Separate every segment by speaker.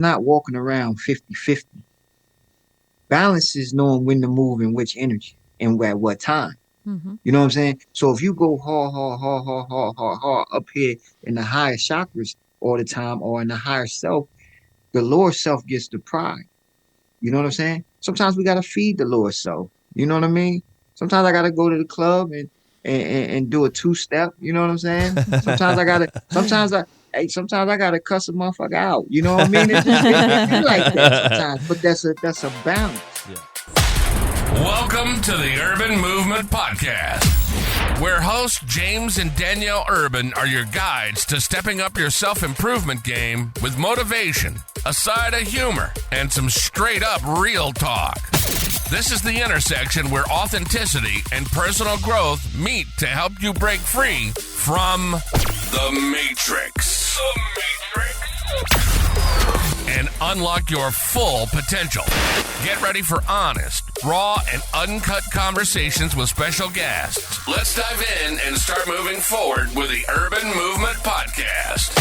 Speaker 1: not walking around 50-50. Balance is knowing when to move and which energy and at what time.
Speaker 2: Mm-hmm.
Speaker 1: You know what I'm saying? So if you go hard, hard, hard, hard, hard, hard, hard up here in the higher chakras all the time or in the higher self, the lower self gets the pride. You know what I'm saying? Sometimes we gotta feed the lower self. You know what I mean? Sometimes I gotta go to the club and do a two-step. You know what I'm saying? Sometimes I gotta cuss a motherfucker out. You know what I mean? It be like that sometimes, but that's a balance.
Speaker 3: Yeah.
Speaker 4: Welcome to the Urban Movement Podcast, where hosts James and Danielle Urban are your guides to stepping up your self-improvement game with motivation, a side of humor, and some straight-up real talk. This is the intersection where authenticity and personal growth meet to help you break free from the Matrix. And unlock your full potential. Get ready for honest, raw, and uncut conversations with special guests. Let's dive in and start moving forward with the Urban Movement Podcast.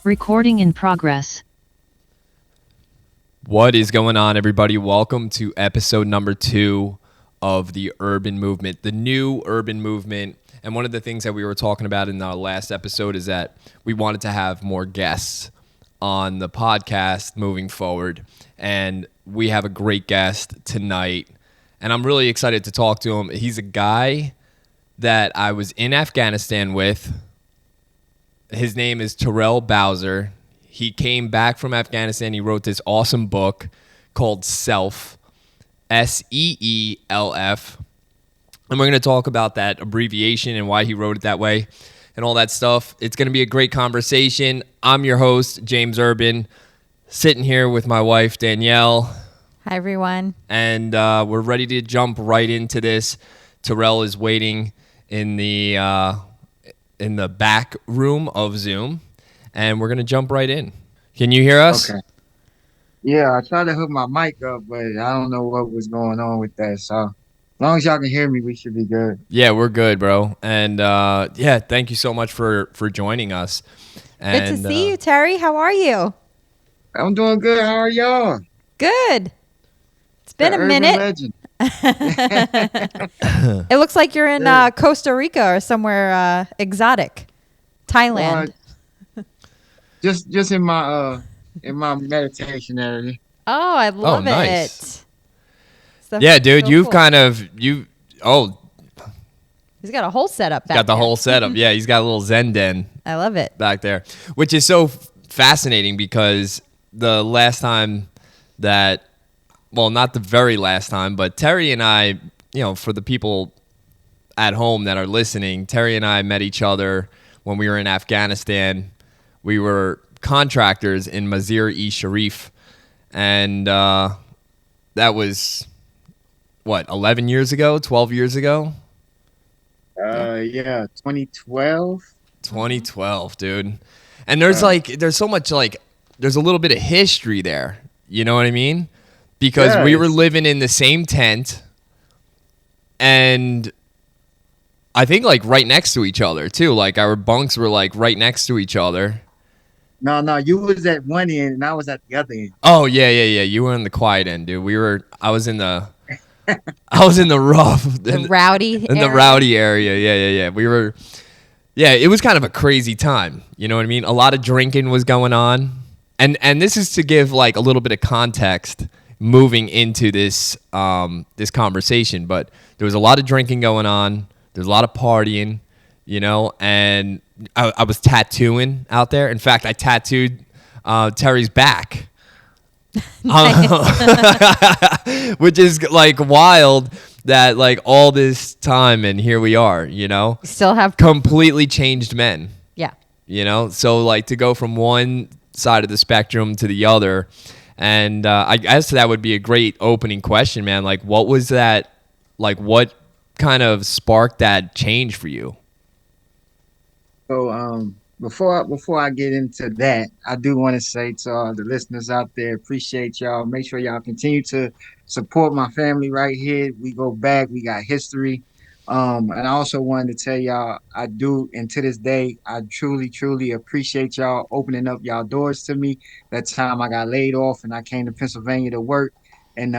Speaker 5: Recording in progress.
Speaker 3: What is going on, everybody? Welcome to episode number 2 of the Urban Movement, the new Urban Movement. And one of the things that we were talking about in our last episode is that we wanted to have more guests on the podcast moving forward. And we have a great guest tonight. And I'm really excited to talk to him. He's a guy that I was in Afghanistan with. His name is Terrel Bowser. He came back from Afghanistan. He wrote this awesome book called S.E.L.F. S.E.L.F. And we're going to talk about that abbreviation and why he wrote it that way and all that stuff. It's going to be a great conversation. I'm your host, James Urban, sitting here with my wife, Danielle.
Speaker 2: Hi, everyone.
Speaker 3: And we're ready to jump right into this. Terrell is waiting in the back room of Zoom, and we're going to jump right in. Can you hear us?
Speaker 1: Okay. Yeah, I tried to hook my mic up, but I don't know what was going on with that. So as long as y'all can hear me, we should be good.
Speaker 3: Yeah, we're good, bro. And thank you so much for joining us. And,
Speaker 2: Good to see you, Terry. How are you?
Speaker 1: I'm doing good. How are y'all?
Speaker 2: Good. It's been
Speaker 1: The
Speaker 2: a
Speaker 1: urban
Speaker 2: minute.
Speaker 1: legend.
Speaker 2: It looks like you're in Costa Rica or somewhere exotic. Thailand.
Speaker 1: Just in my meditation area.
Speaker 2: Oh, I love
Speaker 3: nice.
Speaker 2: it. Stuff
Speaker 3: yeah,
Speaker 2: is
Speaker 3: dude,
Speaker 2: so
Speaker 3: you've
Speaker 2: cool.
Speaker 3: kind of
Speaker 2: He's got a whole setup back
Speaker 3: got the
Speaker 2: there.
Speaker 3: whole setup. Yeah, he's got a little Zen den
Speaker 2: I love it.
Speaker 3: back there, which is so fascinating because the last time that, well, not the very last time, but Terry and I, for the people at home that are listening, Terry and I met each other when we were in Afghanistan. We were contractors in Mazar-e-Sharif, and that was, 11 years ago, 12 years ago?
Speaker 1: 2012.
Speaker 3: 2012, dude. And there's so much, there's a little bit of history there. You know what I mean? Because we were living in the same tent, and I think right next to each other too. Like our bunks were right next to each other.
Speaker 1: No, you was at one end and I was at the other end.
Speaker 3: Oh yeah. You were in the quiet end, dude. I was in the rough,
Speaker 2: The rowdy
Speaker 3: in the rowdy area. Yeah. We were. Yeah, it was kind of a crazy time. You know what I mean? A lot of drinking was going on, and this is to give a little bit of context moving into this this conversation. But there was a lot of drinking going on. There's a lot of partying, and I was tattooing out there. In fact, I tattooed Terry's back. Which is wild that all this time and here we are,
Speaker 2: Still have
Speaker 3: completely changed men,
Speaker 2: Yeah.
Speaker 3: so to go from one side of the spectrum to the other. And I guess that would be a great opening question, man. What was that, what kind of sparked that change for you?
Speaker 1: So Before I get into that, I do want to say to all the listeners out there, appreciate y'all. Make sure y'all continue to support my family right here. We go back, we got history. And I also wanted to tell y'all, I do, and to this day, I truly, truly appreciate y'all opening up y'all doors to me. That time I got laid off and I came to Pennsylvania to work, and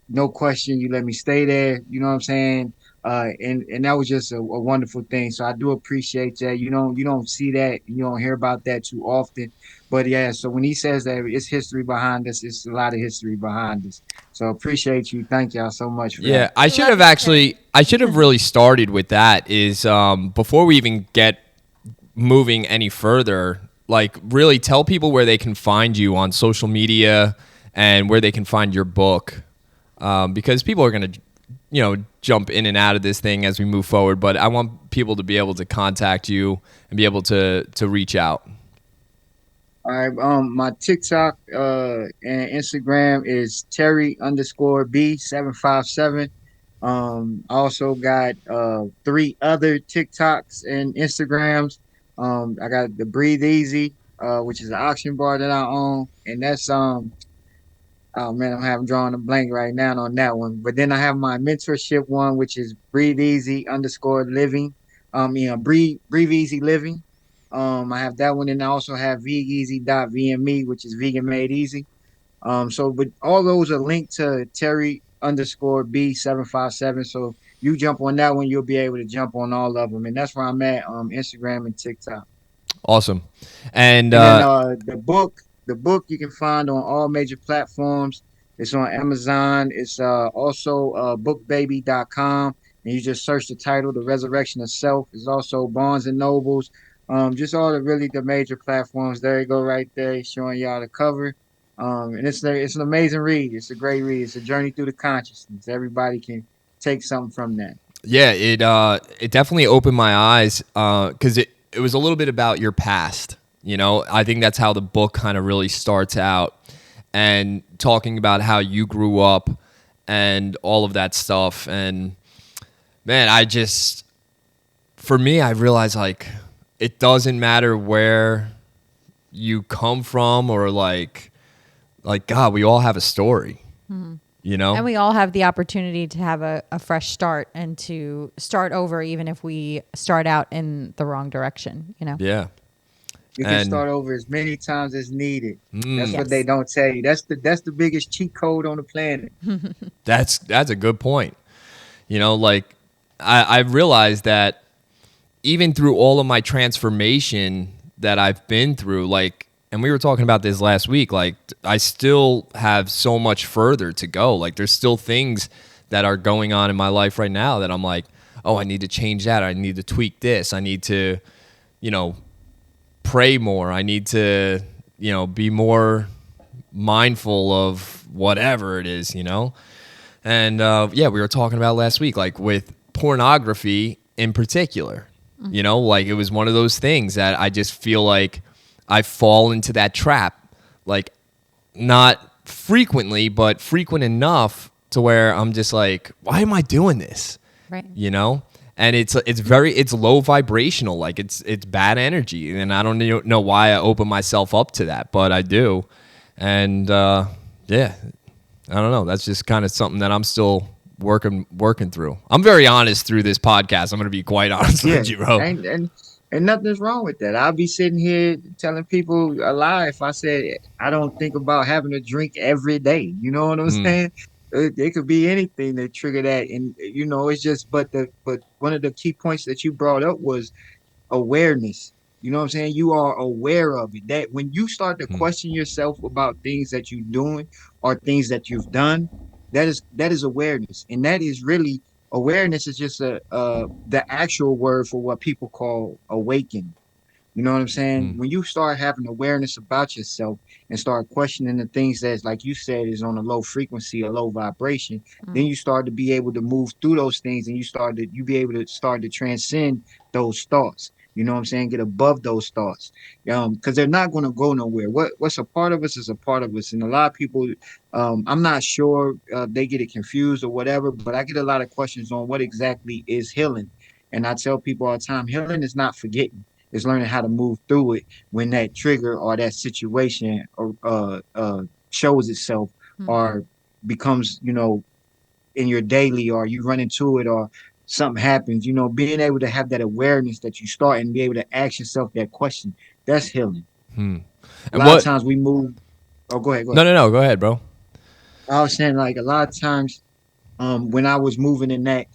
Speaker 1: no question, you let me stay there. You know what I'm saying? And that was just a wonderful thing. So I do appreciate that. You don't see that, you don't hear about that too often. But yeah, so when he says that it's history behind us, it's a lot of history behind us. So appreciate you. Thank y'all so much for
Speaker 3: Yeah,
Speaker 1: that.
Speaker 3: I
Speaker 2: We
Speaker 3: should
Speaker 2: love
Speaker 3: have
Speaker 2: you, Terry.
Speaker 3: actually. I should have really started with that. Is before we even get moving any further, like really tell people where they can find you on social media and where they can find your book, because people are gonna, jump in and out of this thing as we move forward. But I want people to be able to contact you and be able to reach out.
Speaker 1: All right. My TikTok and Instagram is Terry underscore B757. I also got three other TikToks and Instagrams. I got the Breathe Easy, which is an auction bar that I own, and that's oh man, I'm having drawing a blank right now on that one. But then I have my mentorship one, which is Breathe Easy underscore living. Breathe Easy Living. I have that one, and I also have vegeasy.vme, which is vegan made easy. But all those are linked to Terry underscore B757. So you jump on that one, you'll be able to jump on all of them, and that's where I'm at. Instagram and TikTok.
Speaker 3: Awesome, and
Speaker 1: And then the book you can find on all major platforms. It's on Amazon. It's also bookbaby.com. And you just search the title, The Resurrection of Self. It's also Barnes and Nobles. Just all the major platforms. There you go, right there, showing y'all the cover. And it's an amazing read. It's a great read. It's a journey through the consciousness. Everybody can take something from that.
Speaker 3: yeah, it definitely opened my eyes because it was a little bit about your past. I think that's how the book kind of really starts out, and talking about how you grew up and all of that stuff. And man, for me, I realized like it doesn't matter where you come from or like God, we all have a story. You know?
Speaker 2: And we all have the opportunity to have a fresh start and to start over, even if we start out in the wrong direction,
Speaker 3: Yeah.
Speaker 1: You can
Speaker 3: And
Speaker 1: start over as many times as needed. That's what they
Speaker 2: Yes.
Speaker 1: don't tell you. That's the biggest cheat code on the planet.
Speaker 3: that's a good point. Like I realized that even through all of my transformation that I've been through, like, and we were talking about this last week, like, I still have so much further to go. Like, there's still things that are going on in my life right now that I'm like, oh, I need to change that. I need to tweak this. I need to, you know, pray more. I need to, be more mindful of whatever it is. And yeah, we were talking about last week, like with pornography in particular. Like it was one of those things that I just feel like I fall into that trap, like not frequently, but frequent enough to where I'm just like, why am I doing this?
Speaker 2: Right.
Speaker 3: And it's low vibrational, like it's bad energy, and I don't know why I open myself up to that, but I do. And yeah, I don't know. That's just kind of something that I'm still working through. I'm very honest through this podcast. I'm going to be quite honest
Speaker 1: Yeah,
Speaker 3: with you, bro.
Speaker 1: and nothing's wrong with that. I'll be sitting here telling people a lie if I said I don't think about having a drink every day. You know what I'm
Speaker 3: Mm,
Speaker 1: saying? It could be anything that trigger that, and it's just. But one of the key points that you brought up was awareness. You know what I'm saying? You are aware of it. That when you start to
Speaker 3: mm,
Speaker 1: question yourself about things that you're doing or things that you've done, that is awareness, and that is really awareness is just the actual word for what people call awakening. You know what I'm saying?
Speaker 3: mm,
Speaker 1: When you start having awareness about yourself and start questioning the things that's like you said is on a low frequency, a low vibration, then you start to be able to move through those things and you be able to start to transcend those thoughts. You know what I'm saying? Get above those thoughts. Because they're not going to go nowhere. What's a part of us is a part of us. And a lot of people, I'm not sure they get it confused or whatever, but I get a lot of questions on what exactly is healing. And I tell people all the time, healing is not forgetting. It's learning how to move through it when that trigger or that situation shows itself or becomes, in your daily, or you run into it, or something happens. Being able to have that awareness that you start and be able to ask yourself that question, that's healing. A
Speaker 3: And
Speaker 1: lot of
Speaker 3: what?
Speaker 1: times we move. Oh, go ahead, go
Speaker 3: No,
Speaker 1: ahead.
Speaker 3: no, no. Go ahead, bro.
Speaker 1: I was saying, like, a lot of times, when I was moving in that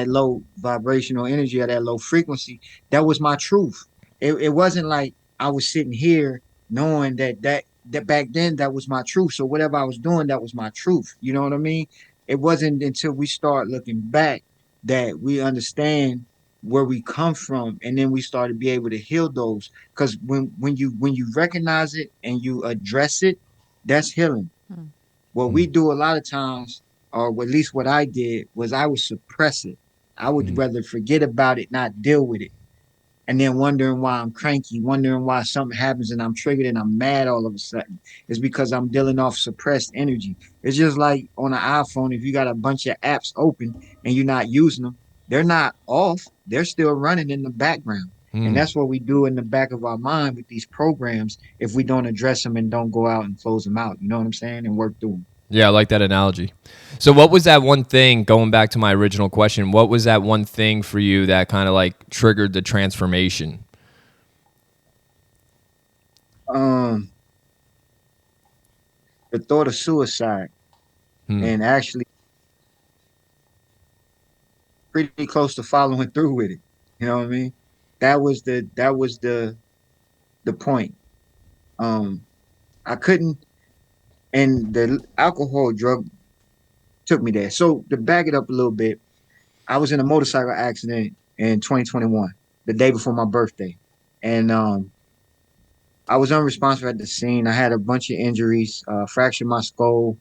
Speaker 1: low vibrational energy or that low frequency, that was my truth. It wasn't like I was sitting here knowing that back then that was my truth. So whatever I was doing, that was my truth. You know what I mean? It wasn't until we start looking back that we understand where we come from, and then we start to be able to heal those. Because when you recognize it and you address it, that's healing. What we do a lot of times, or at least what I did, was I would suppress it. I would rather forget about it, not deal with it. And then wondering why I'm cranky, wondering why something happens and I'm triggered and I'm mad all of a sudden. It's because I'm dealing off suppressed energy. It's just like on an iPhone, if you got a bunch of apps open and you're not using them, they're not off, they're still running in the background. And that's what we do in the back of our mind with these programs if we don't address them and don't go out and close them out. You know what I'm saying? And work through them.
Speaker 3: Yeah, I like that analogy. So, what was that one thing, going back to my original question, what was that one thing for you that kind of like triggered the transformation?
Speaker 1: Um, the thought of suicide, and actually pretty close to following through with it. You know what I mean? That was the point. Um, I couldn't, and the alcohol drug took me there. So to back it up a little bit, I was in a motorcycle accident in 2021, the day before my birthday, and I was unresponsive at the scene. I had a bunch of injuries, fractured my skull,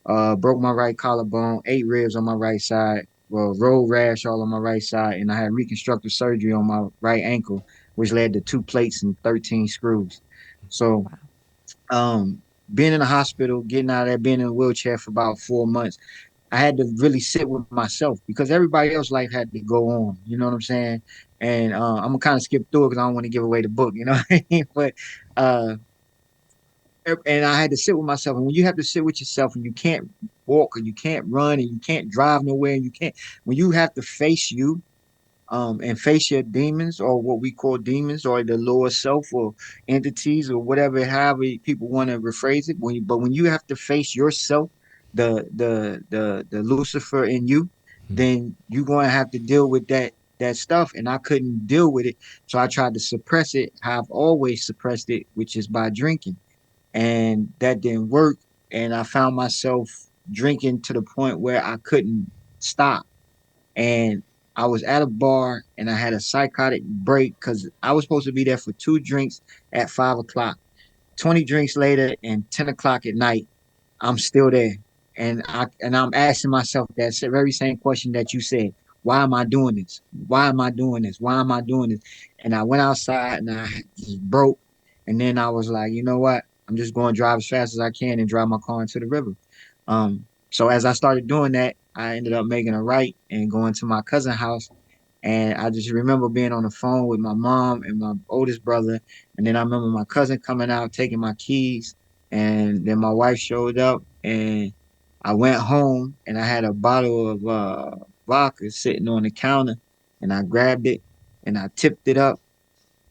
Speaker 1: broke my right collarbone, 8 ribs on my right side, well, road rash all on my right side, and I had reconstructive surgery on my right ankle, which led to 2 plates and 13 screws. So, um, being in the hospital, getting out of there, being in a wheelchair for about 4 months, I had to really sit with myself because everybody else's life had to go on. You know what I'm saying? And I'm gonna kind of skip through it because I don't want to give away the book. You know what I mean? But uh, and I had to sit with myself. And when you have to sit with yourself and you can't walk and you can't run and you can't drive nowhere and you can't, when you have to face you, and face your demons, or what we call demons, or the lower self, or entities, or whatever, however people want to rephrase it. But when you have to face yourself, the Lucifer in you, then you're going to have to deal with that stuff. And I couldn't deal with it, so I tried to suppress it. How I've always suppressed it, which is by drinking, and that didn't work. And I found myself drinking to the point where I couldn't stop. And I was at a bar and I had a psychotic break because I was supposed to be there for 2 drinks at 5 o'clock. 20 drinks later and 10 o'clock at night, I'm still there. And I'm asking myself that very same question that you said. Why am I doing this? Why am I doing this? Why am I doing this? And I went outside and I just broke. And then I was like, you know what? I'm just going to drive as fast as I can and drive my car into the river. So as I started doing that, I ended up making a right and going to my cousin's house. And I just remember being on the phone with my mom and my oldest brother. And then I remember my cousin coming out, taking my keys. And then my wife showed up and I went home and I had a bottle of vodka sitting on the counter. And I grabbed it and I tipped it up.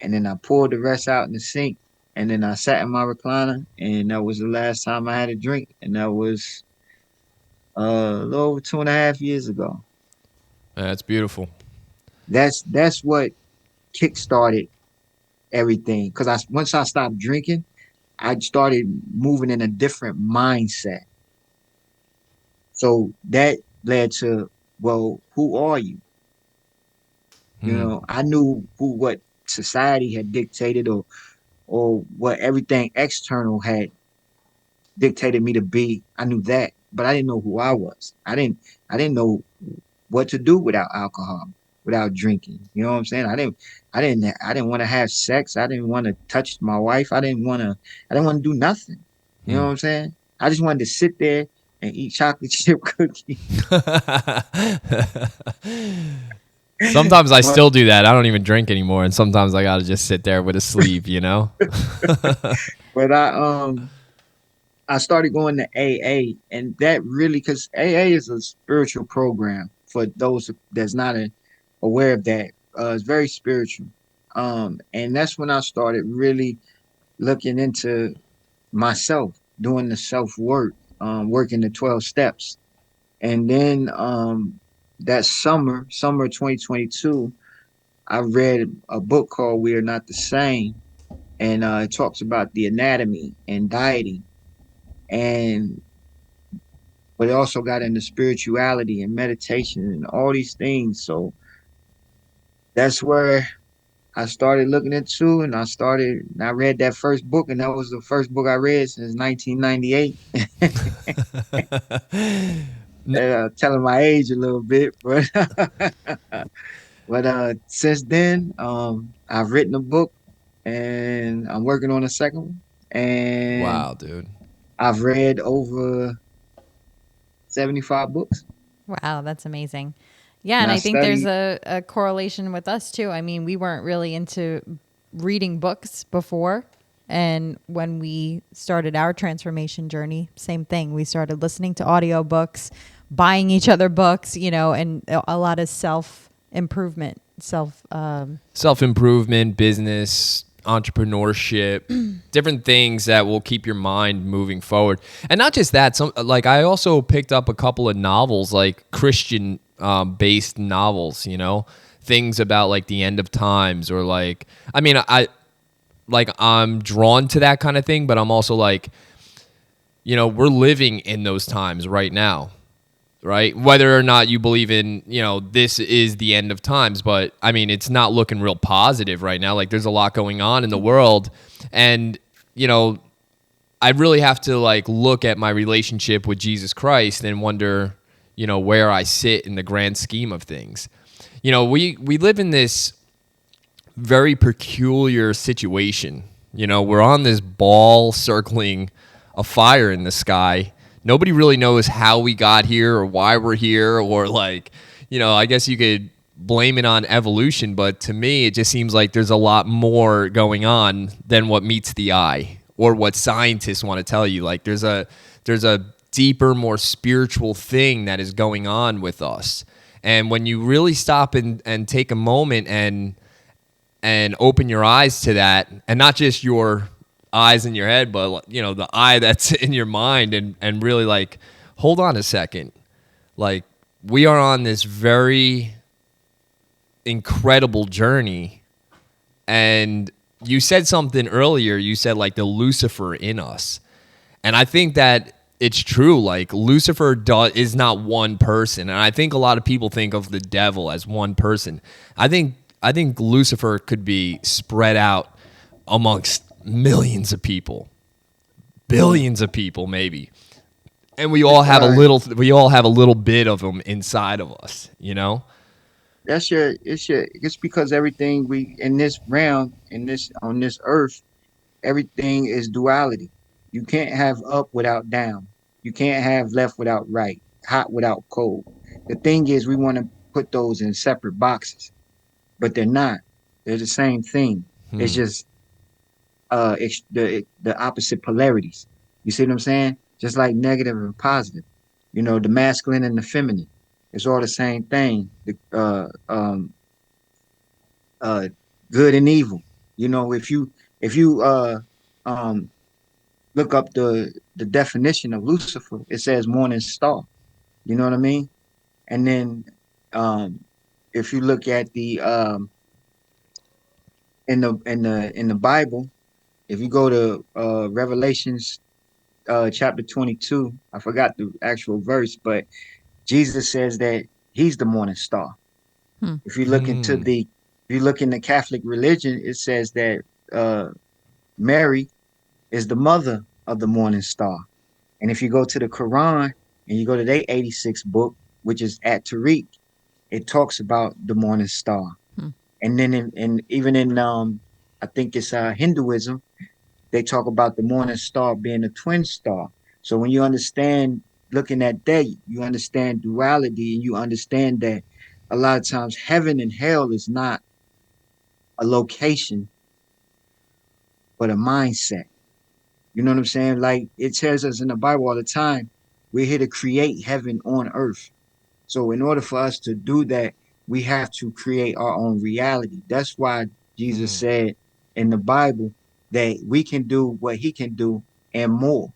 Speaker 1: And then I poured the rest out in the sink. And then I sat in my recliner. And that was the last time I had a drink. And that was a little over 2.5 years ago.
Speaker 3: That's beautiful.
Speaker 1: That's what kickstarted everything. Because once I stopped drinking, I started moving in a different mindset. So that led to, well, who are you? I knew what society had dictated, or what everything external had dictated me to be. I knew that, but I didn't know who I was. I didn't know what to do without alcohol, without drinking. You know what I'm saying? I didn't want to have sex. I didn't want to touch my wife. I didn't want to do nothing. You know what I'm saying? I just wanted to sit there and eat chocolate chip cookies.
Speaker 3: Sometimes I
Speaker 1: but
Speaker 3: still do that. I don't even drink anymore, and sometimes I gotta just sit there with a sleeve, you know.
Speaker 1: but I started going to AA, and that really, because AA is a spiritual program for those that's not aware of that. It's very spiritual, and that's when I started really looking into myself, doing the self work, working the 12 steps, and then that summer 2022, I read a book called "We Are Not the Same," and it talks about the anatomy and dieting, and but it also got into spirituality and meditation and all these things. So that's where I started looking into, and I read that first book, and that was the first book I read since 1998. Telling my age a little bit, but since then, I've written a book, and I'm working on a second one, and
Speaker 3: Wow, dude.
Speaker 1: I've read over 75 books,
Speaker 2: Wow, that's amazing. Yeah,
Speaker 1: and
Speaker 2: and
Speaker 1: I
Speaker 2: I think there's
Speaker 1: study.
Speaker 2: a correlation with us too. I mean, we weren't really into reading books before. And when we started our transformation journey, same thing. We started listening to audiobooks, buying each other books, and a lot of self improvement,
Speaker 3: Self improvement, business, entrepreneurship, different things that will keep your mind moving forward. And not just that, some like I also picked up a couple of novels, like Christian based novels, things about like the end of times or like I mean I'm drawn to that kind of thing, but I'm also like, we're living in those times right now, right? Whether or not you believe in, this is the end of times, but I mean, it's not looking real positive right now. Like there's a lot going on in the world. And, I really have to like look at my relationship with Jesus Christ and wonder, where I sit in the grand scheme of things. We live in this very peculiar situation. We're on this ball circling a fire in the sky. Nobody really knows how we got here or why we're here, or like, I guess you could blame it on evolution, but to me, it just seems like there's a lot more going on than what meets the eye or what scientists want to tell you. Like there's a deeper, more spiritual thing that is going on with us. And when you really stop and take a moment and open your eyes to that, and not just your eyes in your head, but the eye that's in your mind, and really like, hold on a second, like we are on this very incredible journey. And you said something earlier, you said like the Lucifer in us, and I think that it's true. Like Lucifer is not one person, and I think a lot of people think of the devil as one person. I think Lucifer could be spread out amongst millions of people, billions of people, maybe, and we all have a
Speaker 1: Uh,
Speaker 3: little bit of them inside of us.
Speaker 1: it's because everything we in this realm, in this on this earth, everything is duality. You can't have up without down. You can't have left without right, hot without cold. The thing is, we want to put those in separate boxes, but they're not. They're the same thing. It's just the opposite polarities. You see what I'm saying? Just like negative and positive. The masculine and the feminine. It's all the same thing. Uh, Good and evil. If you um look up the definition of Lucifer, it says morning star. You know what I mean? And then um if you look at the in the Bible, if you go to Revelations chapter 22, I forgot the actual verse, but Jesus says that he's the morning star. If you look into the if you look in the Catholic religion, it says that uh Mary is the mother of the morning star. And if you go to the Quran and you go to their 86th book, which is at Tariq, it talks about the morning star. And then even in I think it's Hinduism, they talk about the morning star being a twin star. So when you understand looking at that, you understand duality, and you understand that a lot of times heaven and hell is not a location, but a mindset. You know what I'm saying? Like it tells us in the Bible all the time, we're here to create heaven on earth. So in order for us to do that, we have to create our own reality. That's why Jesus said in the Bible that we can do what he can do and more.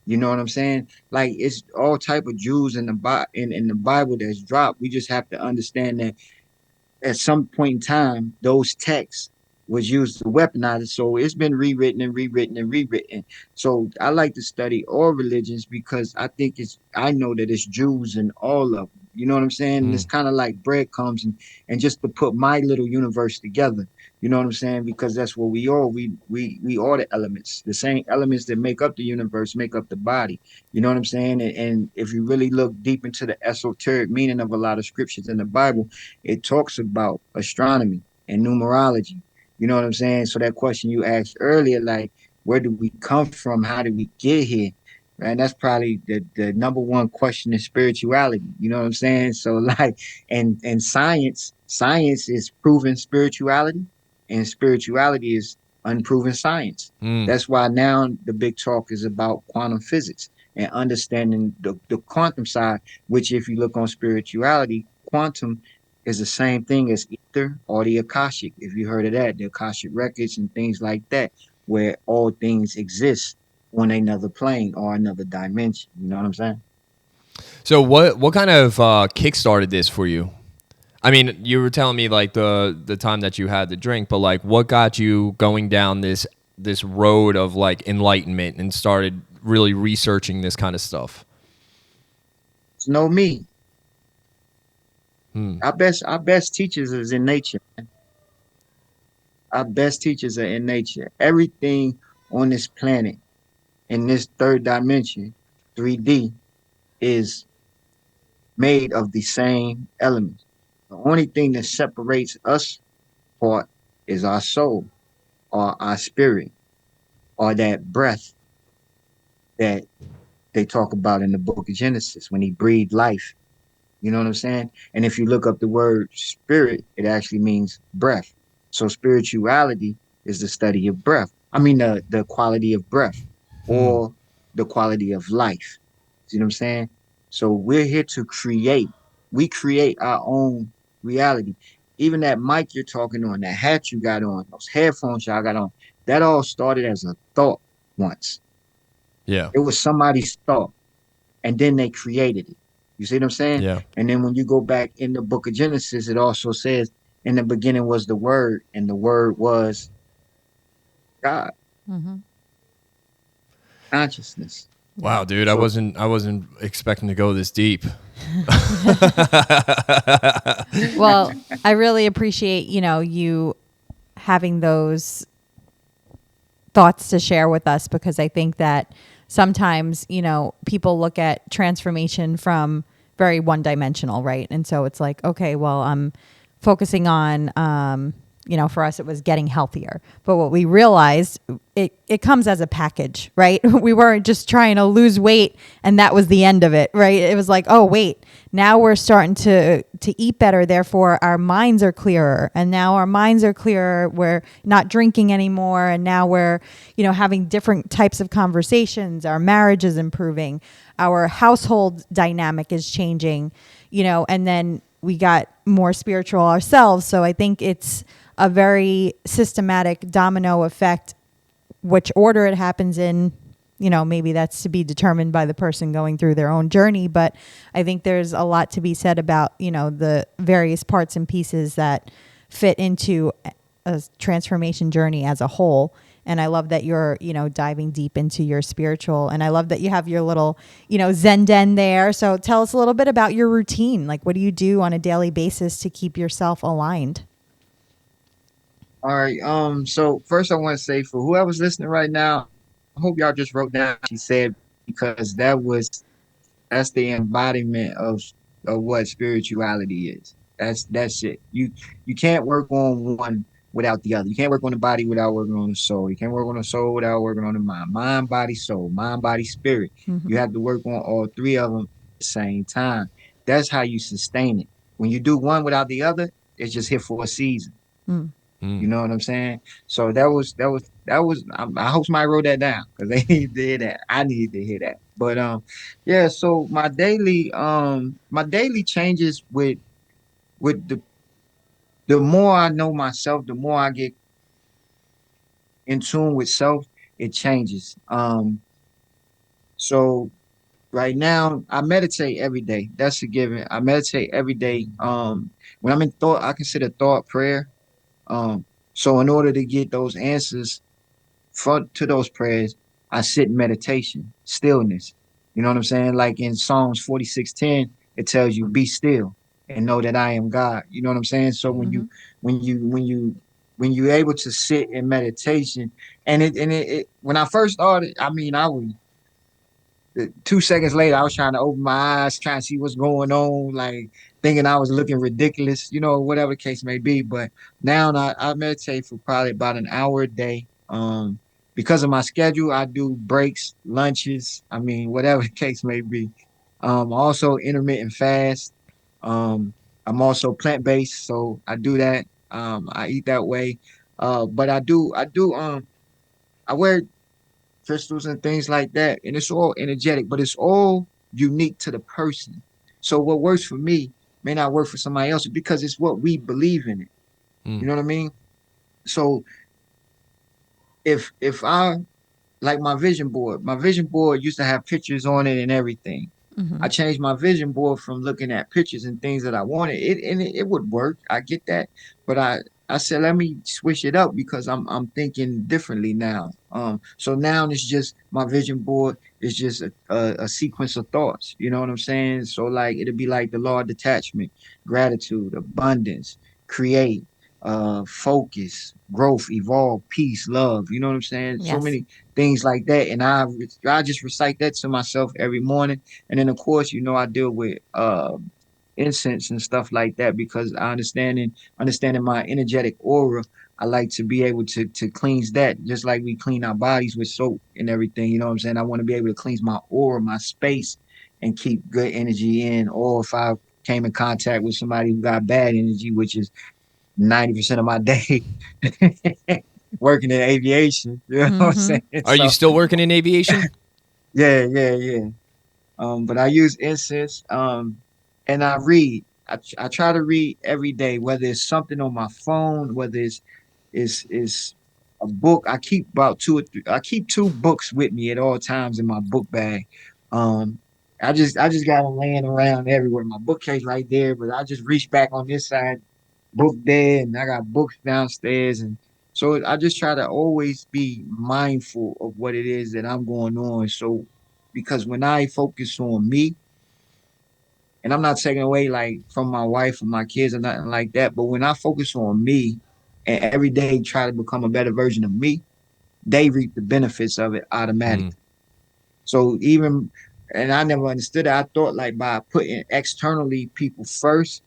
Speaker 1: You know what I'm saying? Like it's all type of Jews in in the Bible that's dropped. We just have to understand that at some point in time, those texts was used to weaponize it. So it's been rewritten and rewritten and rewritten. So I like to study all religions because I know that it's Jews in all of them. You know what I'm saying? And it's kind of like breadcrumbs and just to put my little universe together. You know what I'm saying? Because that's what we are. We are the elements. The same elements that make up the universe make up the body. You know what I'm saying? And if you really look deep into the esoteric meaning of a lot of scriptures in the Bible, it talks about astronomy and numerology. You know what I'm saying? So that question you asked earlier, like, where do we come from? How did we get here? Right? That's probably the number one question in spirituality. You know what I'm saying? So like, and science is proven spirituality, and spirituality is unproven science. That's why now the big talk is about quantum physics and understanding the quantum side, which if you look on spirituality, quantum is the same thing as ether or the Akashic. If you heard of that, the Akashic records and things like that, where all things exist on another plane or another dimension. You know what I'm saying?
Speaker 3: So what kind of kick started this for you? I mean, you were telling me like the time that you had the drink, but like what got you going down this road of like enlightenment and started really researching this kind of stuff?
Speaker 1: It's no me. Our best teachers is in nature. Our best teachers are in nature. Everything on this planet in this third dimension, 3D, is made of the same elements. The only thing that separates us apart is our soul or our spirit or that breath that they talk about in the book of Genesis when he breathed life. You know what I'm saying? And if you look up the word spirit, it actually means breath. So spirituality is the study of breath. I mean the quality of breath or the quality of life. See what I'm saying? So we're here to create. We create our own reality. Even that mic you're talking on, that hat you got on, those headphones y'all got on, that all started as a thought once.
Speaker 3: Yeah.
Speaker 1: It was somebody's thought and then they created it. You see what I'm saying?
Speaker 3: Yeah.
Speaker 1: And then when you go back in the book of Genesis, it also says, in the beginning was the word, and the word was God, consciousness.
Speaker 3: Wow,
Speaker 2: Yeah.
Speaker 3: dude,
Speaker 1: So
Speaker 3: I wasn't expecting to go this deep.
Speaker 2: Well, I really appreciate, you having those thoughts to share with us because I think that sometimes, people look at transformation from very one dimensional, right? And so it's like, okay, well, I'm focusing on, for us, it was getting healthier. But what we realized, it comes as a package, right? We weren't just trying to lose weight and that was the end of it, right? It was like, oh, wait, now we're starting to eat better. Therefore, our minds are clearer. And now our minds are clearer. We're not drinking anymore. And now we're, having different types of conversations. Our marriage is improving. Our household dynamic is changing, and then we got more spiritual ourselves. So I think it's a very systematic domino effect. Which order it happens in, maybe that's to be determined by the person going through their own journey. But I think there's a lot to be said about, the various parts and pieces that fit into a transformation journey as a whole. And I love that you're, diving deep into your spiritual. And I love that you have your little, Zen den there. So tell us a little bit about your routine. Like, what do you do on a daily basis to keep yourself aligned?
Speaker 1: all right. So first I want to say for whoever's listening right now, I hope y'all just wrote down what she said because that's the embodiment of what spirituality is. That's it. You can't work on one without the other. You can't work on the body without working on the soul. You can't work on the soul without working on the mind. Mind, body, soul. Mind, body, spirit. You have to work on all three of them at the same time. That's how you sustain it. When you do one without the other, it's just here for a season. You know what I'm saying? So that was. I hope somebody wrote that down because they need to hear that. I need to hear that. But yeah. So my daily changes with the more I know myself, the more I get in tune with self, it changes. So right now I meditate every day. That's a given. I meditate every day. When I'm in thought, I consider thought prayer. Um, so in order to get those answers front to those prayers, I sit in meditation, stillness. You know what I'm saying? Like in Psalms 46:10, it tells you, be still and know that I am God. You know what I'm saying? So when you able to sit in meditation, and when I first started, I mean, 2 seconds later, I was trying to open my eyes, trying to see what's going on, like thinking I was looking ridiculous, whatever the case may be. But now I meditate for probably about an hour a day. Because of my schedule, I do breaks, lunches, I mean, whatever the case may be. Also intermittent fast. I'm also plant-based, so I do that. I eat that way. But I wear crystals and things like that. And it's all energetic, but it's all unique to the person. So what works for me may not work for somebody else because it's what we believe in it. You know what I mean? So if I like my vision board used to have pictures on it and everything. I changed my vision board from looking at pictures and things that I wanted. It would work. I get that, but I said let me switch it up because I'm thinking differently now. So now it's just my vision board is just a sequence of thoughts. You know what I'm saying? So like it'll be like the law of detachment, gratitude, abundance, create, focus, growth, evolve, peace, love. You know what I'm saying? So
Speaker 2: Yes.
Speaker 1: many things like that, and I just recite that to myself every morning. And then of course, I deal with incense and stuff like that because understanding my energetic aura. I like to be able to cleanse that just like we clean our bodies with soap and everything. You know what I'm saying? I want to be able to cleanse my aura, my space, and keep good energy in. Or if I came in contact with somebody who got bad energy, which is 90% of my day working in aviation. You know what I'm saying?
Speaker 3: Are you
Speaker 1: So
Speaker 3: still working in aviation?
Speaker 1: yeah, yeah, yeah. But I use incense. And I read. I try to read every day, whether it's something on my phone, whether it's a book. I keep about two or three. I keep two books with me at all times in my book bag. Um, I just got them laying around everywhere. My bookcase right there, but I just reach back on this side, book there, and I got books downstairs, and so I just try to always be mindful of what it is that I'm going on. So because when I focus on me, and I'm not taking away like from my wife or my kids or nothing like that, but when I focus on me and every day try to become a better version of me, they reap the benefits of it automatically. So even and I never understood it. I thought like by putting externally people first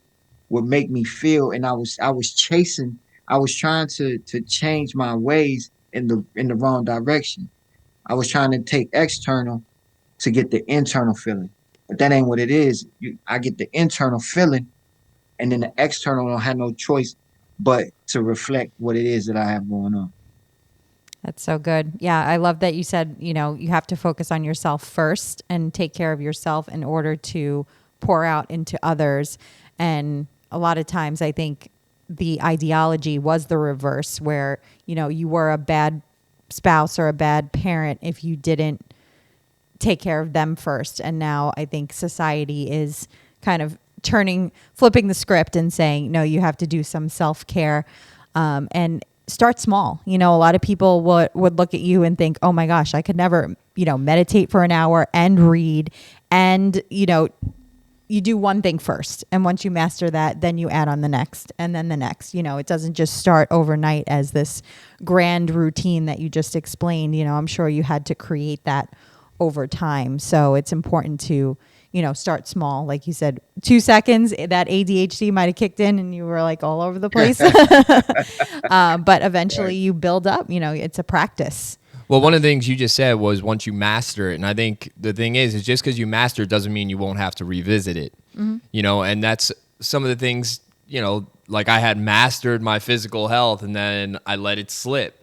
Speaker 1: would make me feel, and I was trying to change my ways in the wrong direction. I was trying to take external to get the internal feeling. But that ain't what it is. I get the internal feeling, and then the external don't have no choice but to reflect what it is that I have going on.
Speaker 2: That's so good. Yeah, I love that you said, you have to focus on yourself first and take care of yourself in order to pour out into others. And a lot of times I think the ideology was the reverse where, you were a bad spouse or a bad parent if you didn't take care of them first. And now I think society is kind of flipping the script and saying, no, you have to do some self-care, and start small. A lot of people would look at you and think, oh my gosh, I could never, meditate for an hour and read. And, you do one thing first. And once you master that, then you add on the next and then the next. It doesn't just start overnight as this grand routine that you just explained. I'm sure you had to create that over time. So it's important to, start small. Like you said, 2 seconds, that ADHD might have kicked in and you were like all over the place. But eventually you build up, it's a practice.
Speaker 3: Well, one of the things you just said was once you master it. And I think the thing is just because you master it doesn't mean you won't have to revisit it. And that's some of the things, like I had mastered my physical health and then I let it slip.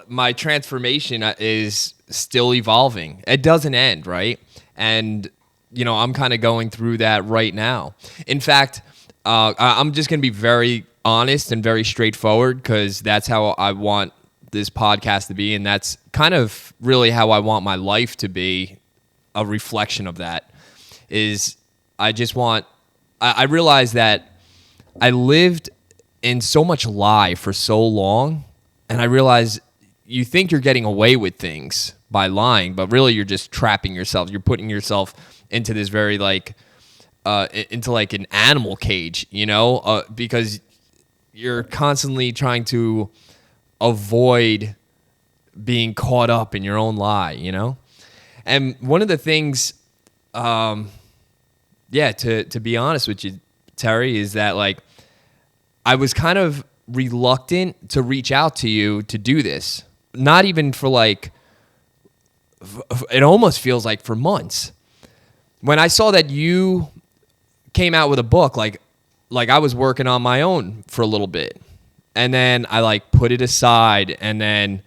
Speaker 3: My transformation is still evolving. It doesn't end, right? And, I'm kind of going through that right now. In fact, I'm just going to be very honest and very straightforward because that's how I want this podcast to be. And that's kind of really how I want my life to be, a reflection of that. Is I just want, I realize that I lived in so much lie for so long, and I realize you think you're getting away with things by lying, but really you're just trapping yourself. You're putting yourself into this very into like an animal cage, because you're constantly trying to avoid being caught up in your own lie. And one of the things, to be honest with you, Terry, is that like I was kind of reluctant to reach out to you to do this. Not even for it almost feels like for months. When I saw that you came out with a book, like I was working on my own for a little bit, and then I put it aside, and then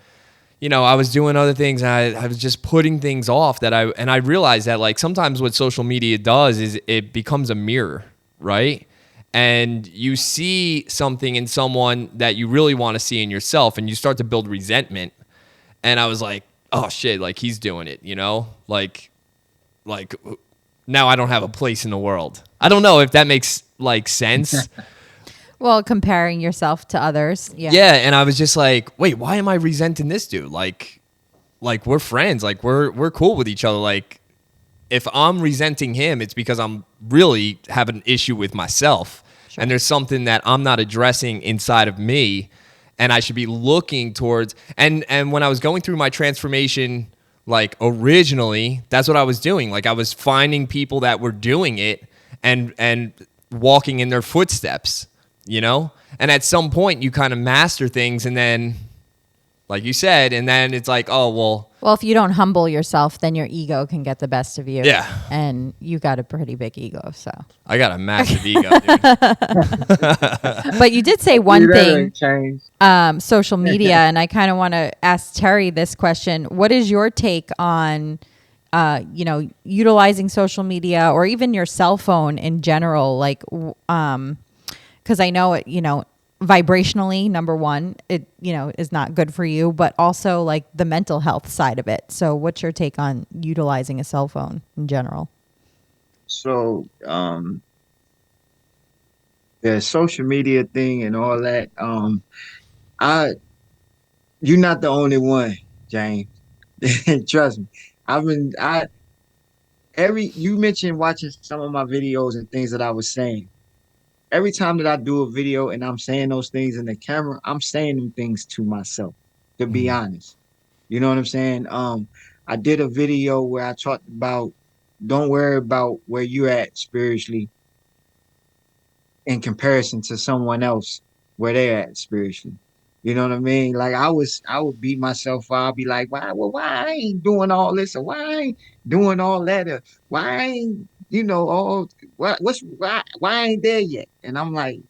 Speaker 3: I was doing other things, and I was just putting things off and I realized that sometimes what social media does is it becomes a mirror, right? And you see something in someone that you really want to see in yourself, and you start to build resentment. And I was like, oh shit, he's doing it, like now I don't have a place in the world. I don't know if that makes sense.
Speaker 2: Well, comparing yourself to others. Yeah.
Speaker 3: Yeah, and I was just like, wait, why am I resenting this dude? Like we're friends. We're cool with each other. If I'm resenting him, it's because I'm really having an issue with myself. Sure. And there's something that I'm not addressing inside of me, and I should be looking towards. And when I was going through my transformation, originally, that's what I was doing. I was finding people that were doing it and walking in their footsteps. And at some point you kind of master things, and then like you said, and then it's like, oh, well,
Speaker 2: if you don't humble yourself, then your ego can get the best of you.
Speaker 3: Yeah.
Speaker 2: And you got a pretty big ego, so.
Speaker 3: I got a massive ego, dude.
Speaker 2: But you did say one thing,
Speaker 1: Change.
Speaker 2: Social media, and I kind of want to ask Terry this question. What is your take on utilizing social media or even your cell phone in general? Because I know it, vibrationally, number one, it, is not good for you, but also the mental health side of it. So what's your take on utilizing a cell phone in general?
Speaker 1: So, the social media thing and all that, I you're not the only one, James. Trust me. I you mentioned watching some of my videos and things that I was saying. Every time that I do a video and I'm saying those things in the camera, I'm saying them things to myself, to be honest. You know what I'm saying? I did a video where I talked about don't worry about where you're at spiritually in comparison to someone else where they're at spiritually. You know what I mean? I would beat myself up. I'll be like, why I ain't doing all this, or why I ain't doing all that, or why I ain't, all why I ain't there yet? And I'm like,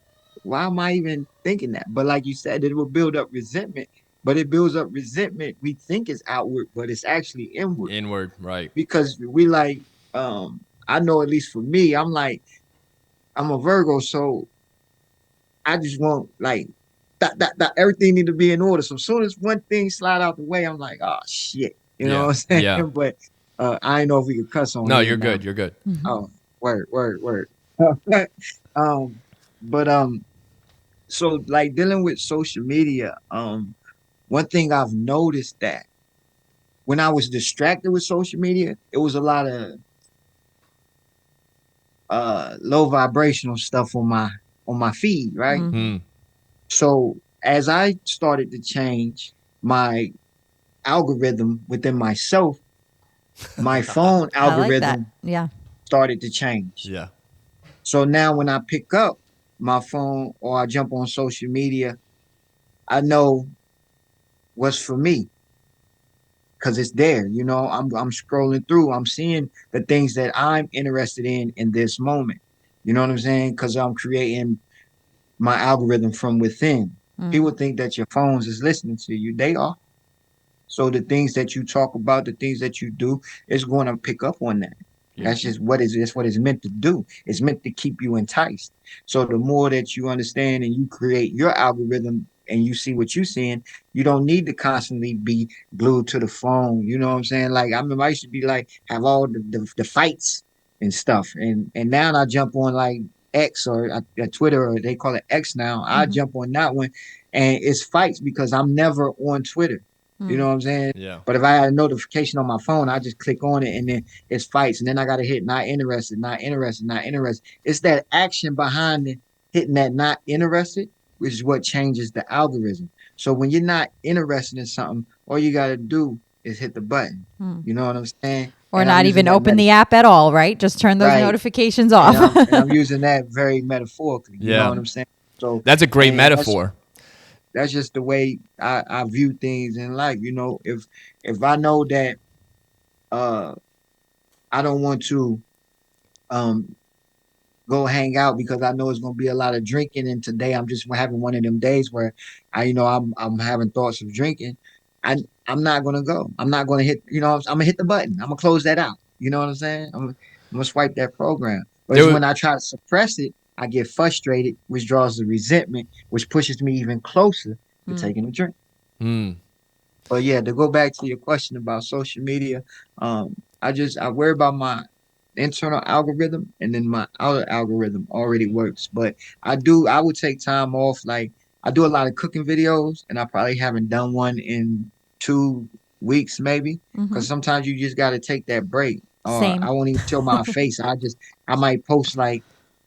Speaker 1: why am I even thinking that? But like you said, it will build up resentment. But it builds up resentment. We think it's outward, but it's actually inward.
Speaker 3: Inward, right.
Speaker 1: Because I know at least for me, I'm a Virgo, so I just want that everything need to be in order. So as soon as one thing slide out the way, I'm like, oh shit. You know what I'm saying?
Speaker 3: Yeah.
Speaker 1: But I didn't know if we could cuss on
Speaker 3: No,
Speaker 1: here
Speaker 3: you're
Speaker 1: now.
Speaker 3: good. You're good.
Speaker 2: Mm-hmm.
Speaker 1: Oh, word. But so dealing with social media, one thing I've noticed that when I was distracted with social media, it was a lot of low vibrational stuff on my feed, right?
Speaker 2: Mm-hmm.
Speaker 1: So as I started to change my algorithm within myself, my phone
Speaker 2: I like that.
Speaker 1: algorithm
Speaker 2: Yeah.
Speaker 1: started to change.
Speaker 3: Yeah.
Speaker 1: So now when I pick up my phone or I jump on social media, I know what's for me because it's there. I'm scrolling through. I'm seeing the things that I'm interested in this moment. You know what I'm saying? Because I'm creating my algorithm from within. People think that your phones is listening to you. They are. So the things that you talk about, the things that you do, is going to pick up on that.
Speaker 3: Yeah.
Speaker 1: That's just what is it's what it's meant to do. It's meant to keep you enticed. So the more that you understand and you create your algorithm and you see what you're seeing, you don't need to constantly be glued to the phone. You know what I'm saying? Like I remember I used to be like have all the fights and stuff. And now I jump on like X or Twitter or they call it X now. I jump on that one and it's fights because I'm never on Twitter. You know what I'm saying?
Speaker 3: Yeah.
Speaker 1: But if I had a notification on my phone, I just click on it and then it's fights. And then I got to hit not interested, not interested, not interested. It's that action behind it, hitting that not interested, which is what changes the algorithm. So when you're not interested in something, all you got to do is hit the button. You know what I'm saying?
Speaker 2: Or
Speaker 1: And I'm
Speaker 2: not
Speaker 1: using
Speaker 2: even
Speaker 1: that
Speaker 2: open the app at all, right? Just turn those
Speaker 1: right.
Speaker 2: notifications off.
Speaker 1: And I'm using that very metaphorically. You know
Speaker 3: Yeah.
Speaker 1: what I'm saying? So
Speaker 3: That's a great
Speaker 1: and
Speaker 3: metaphor.
Speaker 1: that's just the way I view things in life. You know, if I know that uh I don't want to um go hang out because I know it's gonna be a lot of drinking and today I'm just having one of them days where I'm having thoughts of drinking. I I'm not gonna go. I'm not gonna hit, I'm gonna hit the button. I'm gonna close that out. You know what I'm saying? I'm gonna swipe that program. But it's
Speaker 3: There,
Speaker 1: when I try to suppress it, I get frustrated, which draws the resentment, which pushes me even closer to taking a drink.
Speaker 3: mm,
Speaker 1: But yeah, to go back to your question about social media, I worry about my internal algorithm and then my outer algorithm already works. But I would take time off. Like I do a lot of cooking videos and I probably haven't done one in 2 weeks maybe. Cause sometimes you just gotta take that break. Or
Speaker 2: Same.
Speaker 1: I won't even show my face. I might post like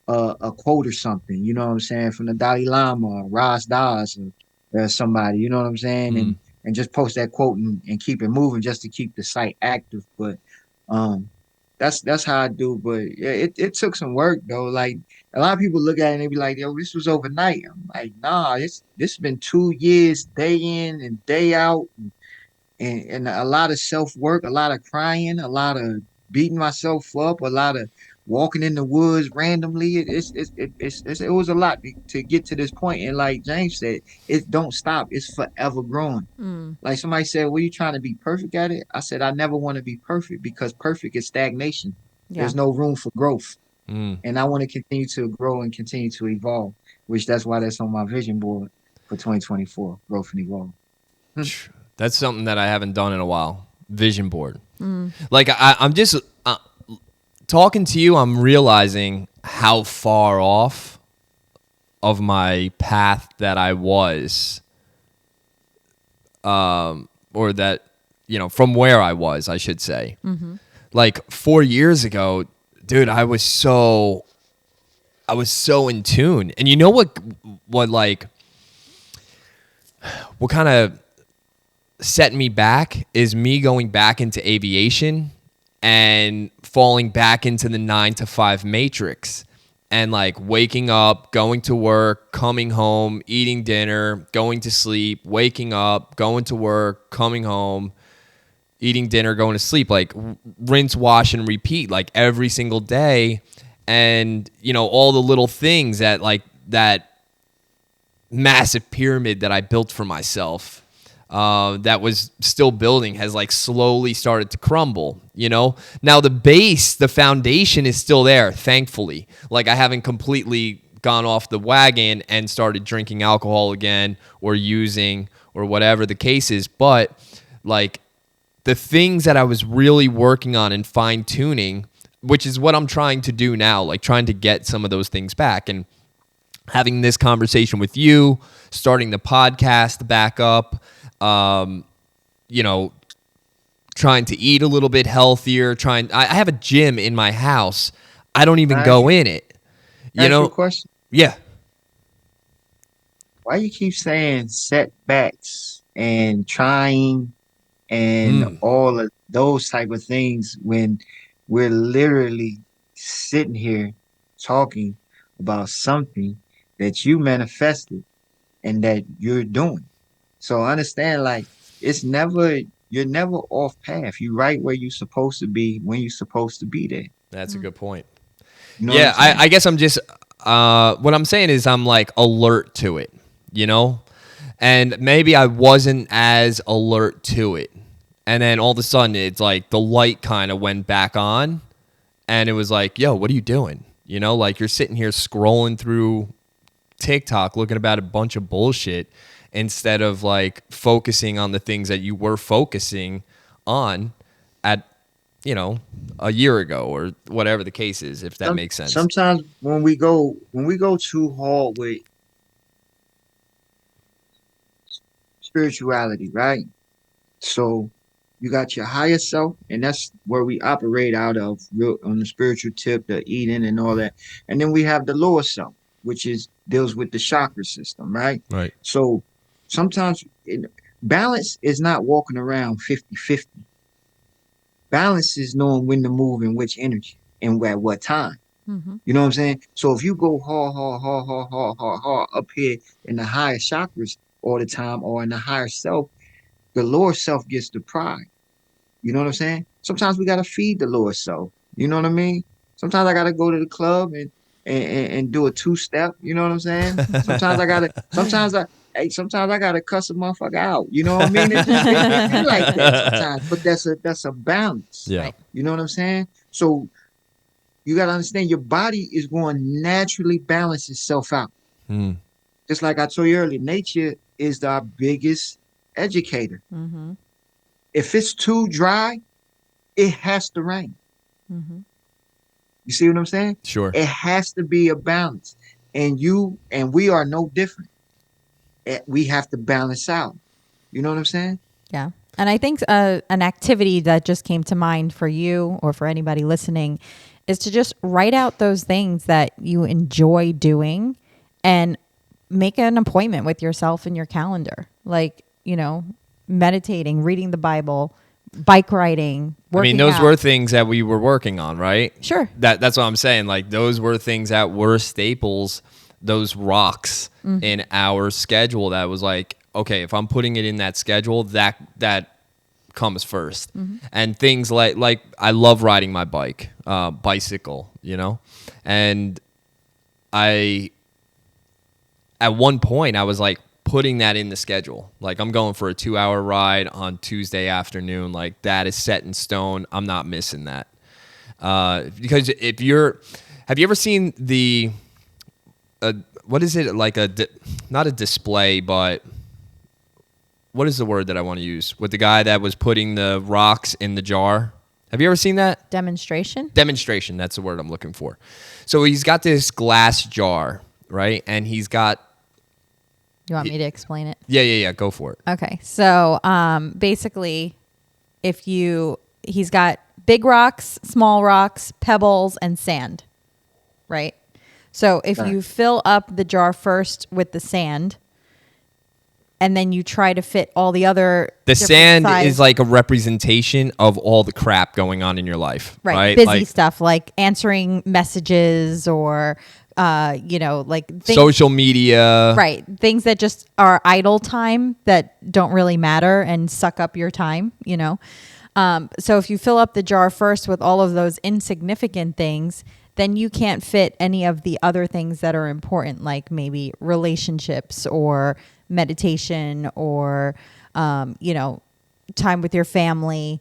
Speaker 1: a quote or something, you know what I'm saying, from the Dalai Lama or Ras Das or somebody, you know what I'm saying?
Speaker 3: mm.
Speaker 1: And just post that quote and keep it moving just to keep the site active. But um that's how I do. But yeah, it took some work though. Like a lot of people look at it and they be like, yo, this was overnight. I'm like, nah, this has been 2 years, day in and day out, and a lot of self work, a lot of crying, a lot of beating myself up, a lot of walking in the woods randomly. It was a lot to get to this point. And like James said, it don't stop. It's forever growing. Like somebody said, "Were you trying to be perfect at it?" I said, "I never want to be perfect because perfect is stagnation.
Speaker 2: Yeah.
Speaker 1: There's no room for growth, and I want to continue to grow and continue to evolve. Which that's why that's on my vision board for 2024: growth and evolve."
Speaker 3: That's something that I haven't done in a while. Vision board. Like I'm just talking to you. I'm realizing how far off of my path that I was, or that from where I was, I should say. Like 4 years ago, dude, I was so in tune. And you know what kind of set me back is me going back into aviation and falling back into the 9 to 5 matrix and like waking up, going to work, coming home, eating dinner, going to sleep, waking up, going to work, coming home, eating dinner, going to sleep, like rinse, wash, and repeat, like every single day. And, all the little things that massive pyramid that I built for myself, that was still building, has like slowly started to crumble. Now the foundation is still there, thankfully. Like I haven't completely gone off the wagon and started drinking alcohol again or using or whatever the case is, but like the things that I was really working on and fine tuning, which is what I'm trying to do now, like trying to get some of those things back. And having this conversation with you, starting the podcast back up, trying to eat a little bit healthier, I have a gym in my house. I don't even
Speaker 1: I
Speaker 3: go in it.
Speaker 1: ask you a question.
Speaker 3: Yeah.
Speaker 1: Why you keep saying setbacks and trying and all of those type of things when we're literally sitting here talking about something that you manifested and that you're doing. So understand, like it's never you're never off path. You right where you're supposed to be when you're supposed to be there.
Speaker 3: That's a good point.
Speaker 1: You know what I'm
Speaker 3: Yeah,
Speaker 1: saying?
Speaker 3: I guess I'm just what I'm saying is I'm like alert to it, you know? And maybe I wasn't as alert to it. And then all of a sudden it's like the light kind of went back on and it was like, yo, what are you doing? You know, like you're sitting here scrolling through TikTok looking about a bunch of bullshit instead of like focusing on the things that you were focusing on at, you know, a year ago or whatever the case is, if that makes sense.
Speaker 1: Sometimes when we go too hard with spirituality, right? So you got your higher self, and that's where we operate out of real on the spiritual tip, the eating and all that. And then we have the lower self, which is deals with the chakra system, right?
Speaker 3: Right.
Speaker 1: So sometimes balance is not walking around 50-50. Balance is knowing when to move and which energy and at what time. You know what I'm saying? So if you go hard, hard, hard, hard, hard, hard, hard up here in the higher chakras all the time or in the higher self, the lower self gets the pride. You know what I'm saying? Sometimes we gotta feed the lower self. You know what I mean? Sometimes I gotta go to the club and do a two-step. You know what I'm saying? Sometimes I gotta cuss a motherfucker out. You know what I mean? It be like that sometimes, but that's a balance.
Speaker 3: Yeah.
Speaker 2: Right.
Speaker 1: You know what I'm saying? So you gotta understand your body is going to naturally balance itself out.
Speaker 3: Hmm.
Speaker 1: Just like I told you earlier, nature is our biggest educator. If it's too dry, it has to rain. You see what I'm saying?
Speaker 3: Sure.
Speaker 1: It has to be a balance. And we are no different. We have to balance out. You know what I'm saying?
Speaker 2: Yeah. And I think an activity that just came to mind for you or for anybody listening is to just write out those things that you enjoy doing and make an appointment with yourself in your calendar. Like, meditating, reading the Bible, bike riding, working
Speaker 3: those
Speaker 2: out.
Speaker 3: were things that we were working on, right?
Speaker 2: Sure.
Speaker 3: That's what I'm saying. Like those were things that were staples, those rocks in our schedule that was like, okay, if I'm putting it in that schedule, that comes first. And things like I love riding my bicycle, and at one point I was like putting that in the schedule. Like I'm going for a 2-hour ride on Tuesday afternoon. Like that is set in stone. I'm not missing that. Because have you ever seen what is it, like not a display, but what is the word that I want to use? With the guy that was putting the rocks in the jar. Have you ever seen that?
Speaker 2: Demonstration?
Speaker 3: Demonstration, that's the word I'm looking for. So he's got this glass jar, right? And he's got...
Speaker 2: You want me to explain it?
Speaker 3: Yeah, go for it.
Speaker 2: Okay. So basically, he's got big rocks, small rocks, pebbles, and sand, right? So if you fill up the jar first with the sand, and then you try to fit all the other...
Speaker 3: The sand is like a representation of all the crap going on in your life, right?
Speaker 2: Busy stuff like answering messages or, like... things,
Speaker 3: social media.
Speaker 2: Right. Things that just are idle time that don't really matter and suck up your time, So if you fill up the jar first with all of those insignificant things, then you can't fit any of the other things that are important, like maybe relationships or meditation or, time with your family,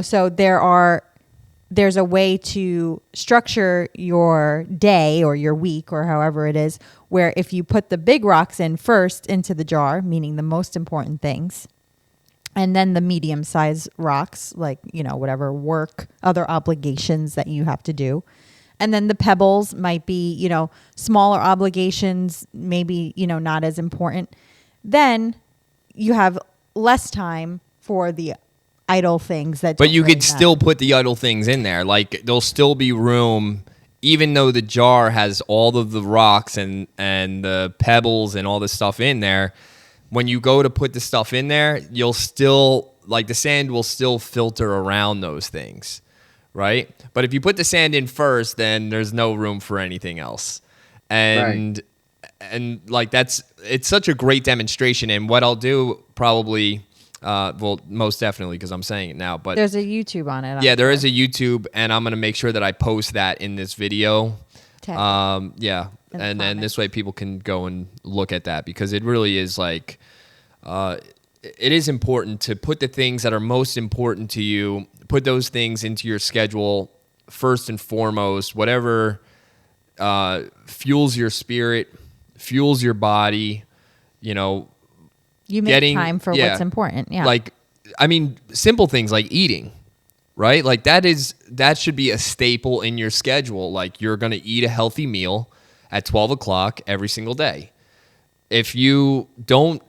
Speaker 2: so there's a way to structure your day or your week or however it is, where if you put the big rocks in first into the jar, meaning the most important things, and then the medium-sized rocks, like, whatever work, other obligations that you have to do. And then the pebbles might be, smaller obligations, maybe, not as important. Then you have less time for the idle things that.
Speaker 3: But you
Speaker 2: really
Speaker 3: could still put the idle things in there. Like there'll still be room, even though the jar has all of the rocks and the pebbles and all this stuff in there. When you go to put the stuff in there, you'll still, like, the sand will still filter around those things, right? But if you put the sand in first, then there's no room for anything else. And like it's such a great demonstration. And what I'll do probably Well, most definitely, because I'm saying it now. But
Speaker 2: There's a YouTube on it.
Speaker 3: yeah, there is a YouTube, and I'm gonna make sure that I post that in this video.
Speaker 2: Tag
Speaker 3: Yeah,
Speaker 2: in the
Speaker 3: and then this
Speaker 2: comments.
Speaker 3: way people can go and look at that, because it really is like, it is important to put the things that are most important to you, put those things into your schedule first and foremost. Whatever fuels your spirit, fuels your body, you know,
Speaker 2: You make time for what's important. Yeah.
Speaker 3: Like, I mean, simple things like eating, right? Like that should be a staple in your schedule. Like, you're going to eat a healthy meal at 12 o'clock every single day. If you don't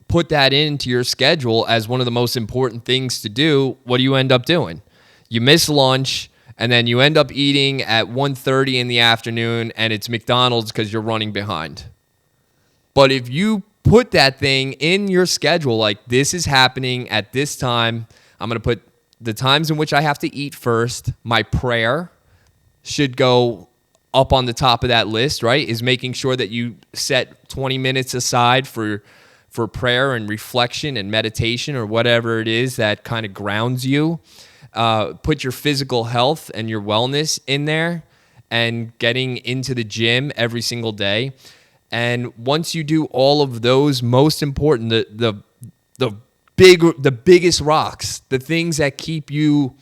Speaker 3: put that into your schedule as one of the most important things to do, what do you end up doing? You miss lunch, and then you end up eating at 1:30 in the afternoon, and it's McDonald's because you're running behind. But if you put that thing in your schedule, like, this is happening at this time, I'm going to put the times in which I have to eat first. My prayer should go up on the top of that list, right? Is making sure that you set 20 minutes aside for prayer and reflection and meditation, or whatever it is that kind of grounds you. Put your physical health and your wellness in there, and getting into the gym every single day. And once you do all of those, most important, the biggest rocks, the things that keep you,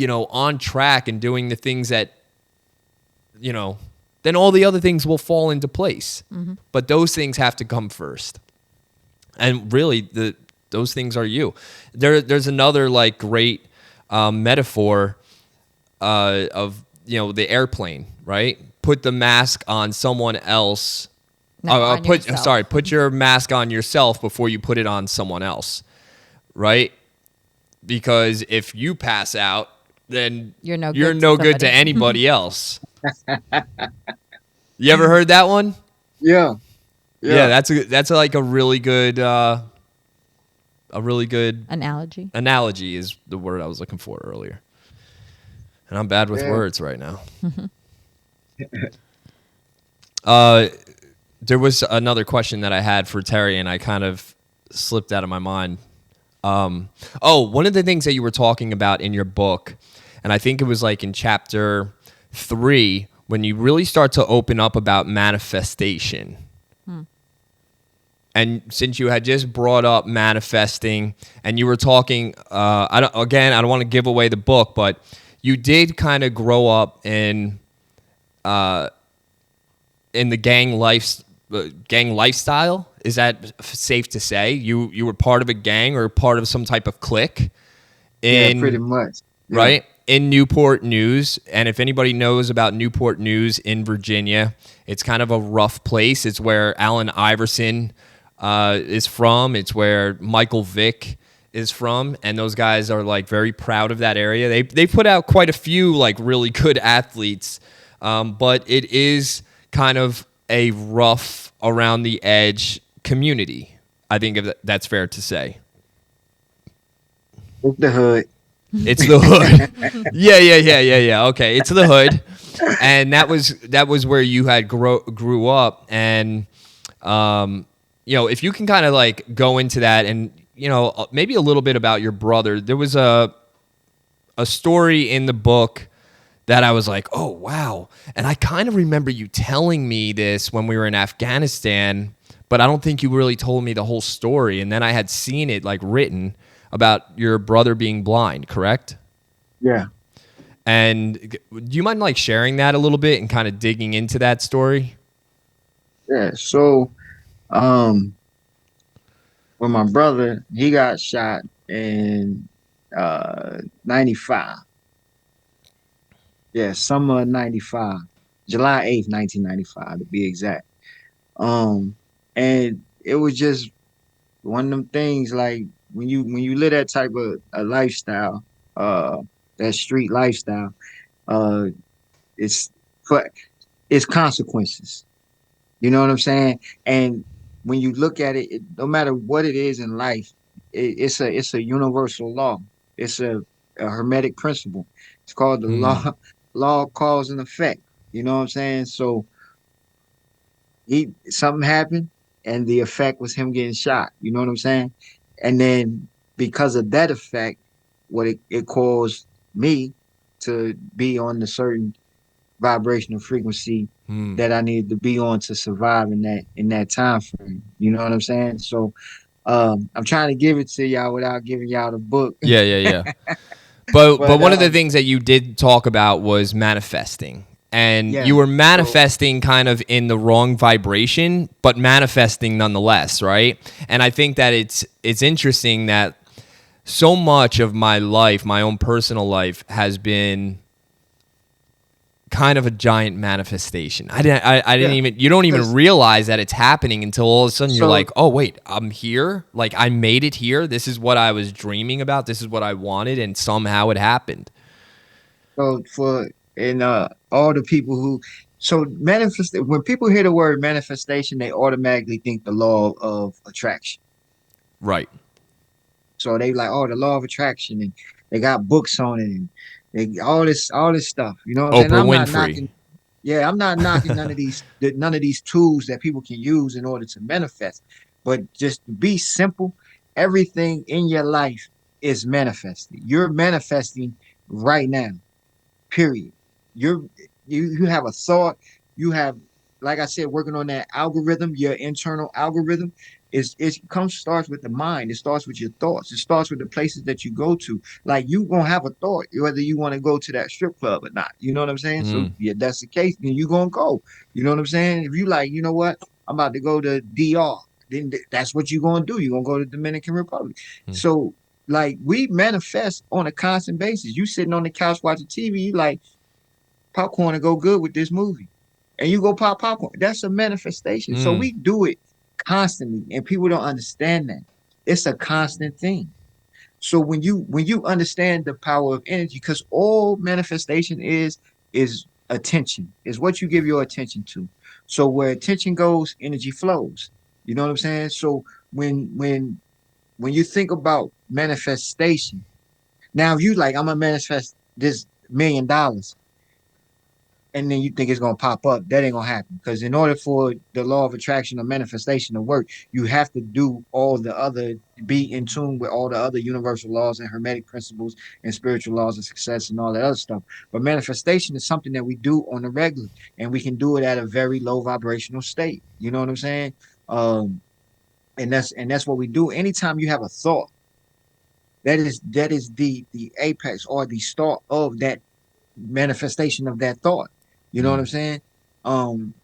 Speaker 3: on track and doing the things that, then all the other things will fall into place. Mm-hmm. But those things have to come first. And really, those things are you. There's another like great metaphor of the airplane, right? Put the mask on someone else. Put your mask on yourself before you put it on someone else, right? Because if you pass out, then you're no good to anybody else. You ever heard that one?
Speaker 1: Yeah.
Speaker 3: Yeah, that's like a really good
Speaker 2: analogy.
Speaker 3: Analogy is the word I was looking for earlier. And I'm bad with words right now. There was another question that I had for Terry, and I kind of slipped out of my mind. One of the things that you were talking about in your book, and I think it was like in chapter 3, when you really start to open up about manifestation. And since you had just brought up manifesting, and you were talking, I don't want to give away the book, but you did kind of grow up in the gang lifestyle. Is that safe to say? You were part of a gang or part of some type of clique?
Speaker 1: Yeah, pretty much. Yeah.
Speaker 3: Right? In Newport News. And if anybody knows about Newport News in Virginia, it's kind of a rough place. It's where Allen Iverson is from. It's where Michael Vick is from, and those guys are like very proud of that area. They put out quite a few like really good athletes, but it is kind of a rough, around the edge community. I think that's fair to say.
Speaker 1: It's the hood.
Speaker 3: It's the hood. Yeah. Okay, it's the hood, and that was where you had grew up, and if you can kind of like go into that, and maybe a little bit about your brother. There was a story in the book that I was like, oh wow, and I kind of remember you telling me this when we were in Afghanistan, but I don't think you really told me the whole story. And then I had seen it like written about your brother being blind, correct?
Speaker 1: Yeah.
Speaker 3: And do you mind like sharing that a little bit and kind of digging into that story?
Speaker 1: Yeah. So, when my brother, he got shot in 95. Yeah, summer of 95. July 8th, 1995 to be exact. And it was just one of them things, like when you live that type of a lifestyle, that street lifestyle, uh it's but it's consequences. You know what I'm saying? And when you look at it, no matter what it is in life, it's a universal law. It's a hermetic principle. It's called the law of cause and effect. You know what I'm saying? So something happened, and the effect was him getting shot. You know what I'm saying? And then because of that effect, it caused me to be on the certain vibrational frequency that I needed to be on to survive in that time frame. You know what I'm saying? So I'm trying to give it to y'all without giving y'all the book.
Speaker 3: Yeah, yeah, yeah. But
Speaker 1: But
Speaker 3: one of the things that you did talk about was manifesting. And
Speaker 1: yeah.
Speaker 3: you were
Speaker 1: So
Speaker 3: manifesting kind of in the wrong vibration, but manifesting nonetheless, right? And I think that it's interesting that so much of my life, my own personal life, has been kind of a giant manifestation. I didn't
Speaker 1: yeah,
Speaker 3: even you don't even
Speaker 1: because
Speaker 3: realize that it's happening until all of a sudden you're
Speaker 1: so
Speaker 3: like, "Oh, wait, I'm here. Like I made it here. This is what I was dreaming about. This is what I wanted and somehow it happened."
Speaker 1: for and all the people who so manifest when people hear the word manifestation, they automatically think the law of attraction.
Speaker 3: Right.
Speaker 1: So they like, oh, the law of attraction, and they got books on it, and all this stuff. You know what I'm saying? And
Speaker 3: Oprah
Speaker 1: I'm not
Speaker 3: Winfrey.
Speaker 1: knocking. Yeah, I'm not knocking none of these tools that people can use in order to manifest. But just to be simple, everything in your life is manifesting. You're manifesting right now. Period. You're you have a thought. You have, like I said, working on that algorithm. Your internal algorithm is it comes starts with the mind. It starts with your thoughts. It starts with the places that you go to. Like you gonna have a thought whether you want to go to that strip club or not. You know what I'm saying? So
Speaker 3: Mm.
Speaker 1: yeah, that's the case. Then you gonna go. You know what I'm saying? If you like, you know what, I'm about to go to DR. Then that's what you're gonna do. You're gonna go to Dominican Republic. So like we manifest on a constant basis. You sitting on the couch watching TV, you like popcorn to go good with this movie. And you go pop popcorn. That's a manifestation. So
Speaker 3: Mm.
Speaker 1: we do it constantly and people don't understand that. It's a constant thing. So when you understand the power of energy, because all manifestation is attention, is what you give your attention to. So where attention goes, energy flows. You know what I'm saying? So when you think about manifestation, now if you like, I'm gonna manifest this $1 million, and then you think it's gonna pop up, that ain't gonna happen. Because in order for the law of attraction or manifestation to work, you have to do all the other, be in tune with all the other universal laws and hermetic principles and spiritual laws of success and all that other stuff. But manifestation is something that we do on a regular, and we can do it at a very low vibrational state. You know what I'm saying? Um, and that's what we do. Anytime you have a thought, that is the apex or the start of that manifestation of that thought. You know what I'm saying? Um,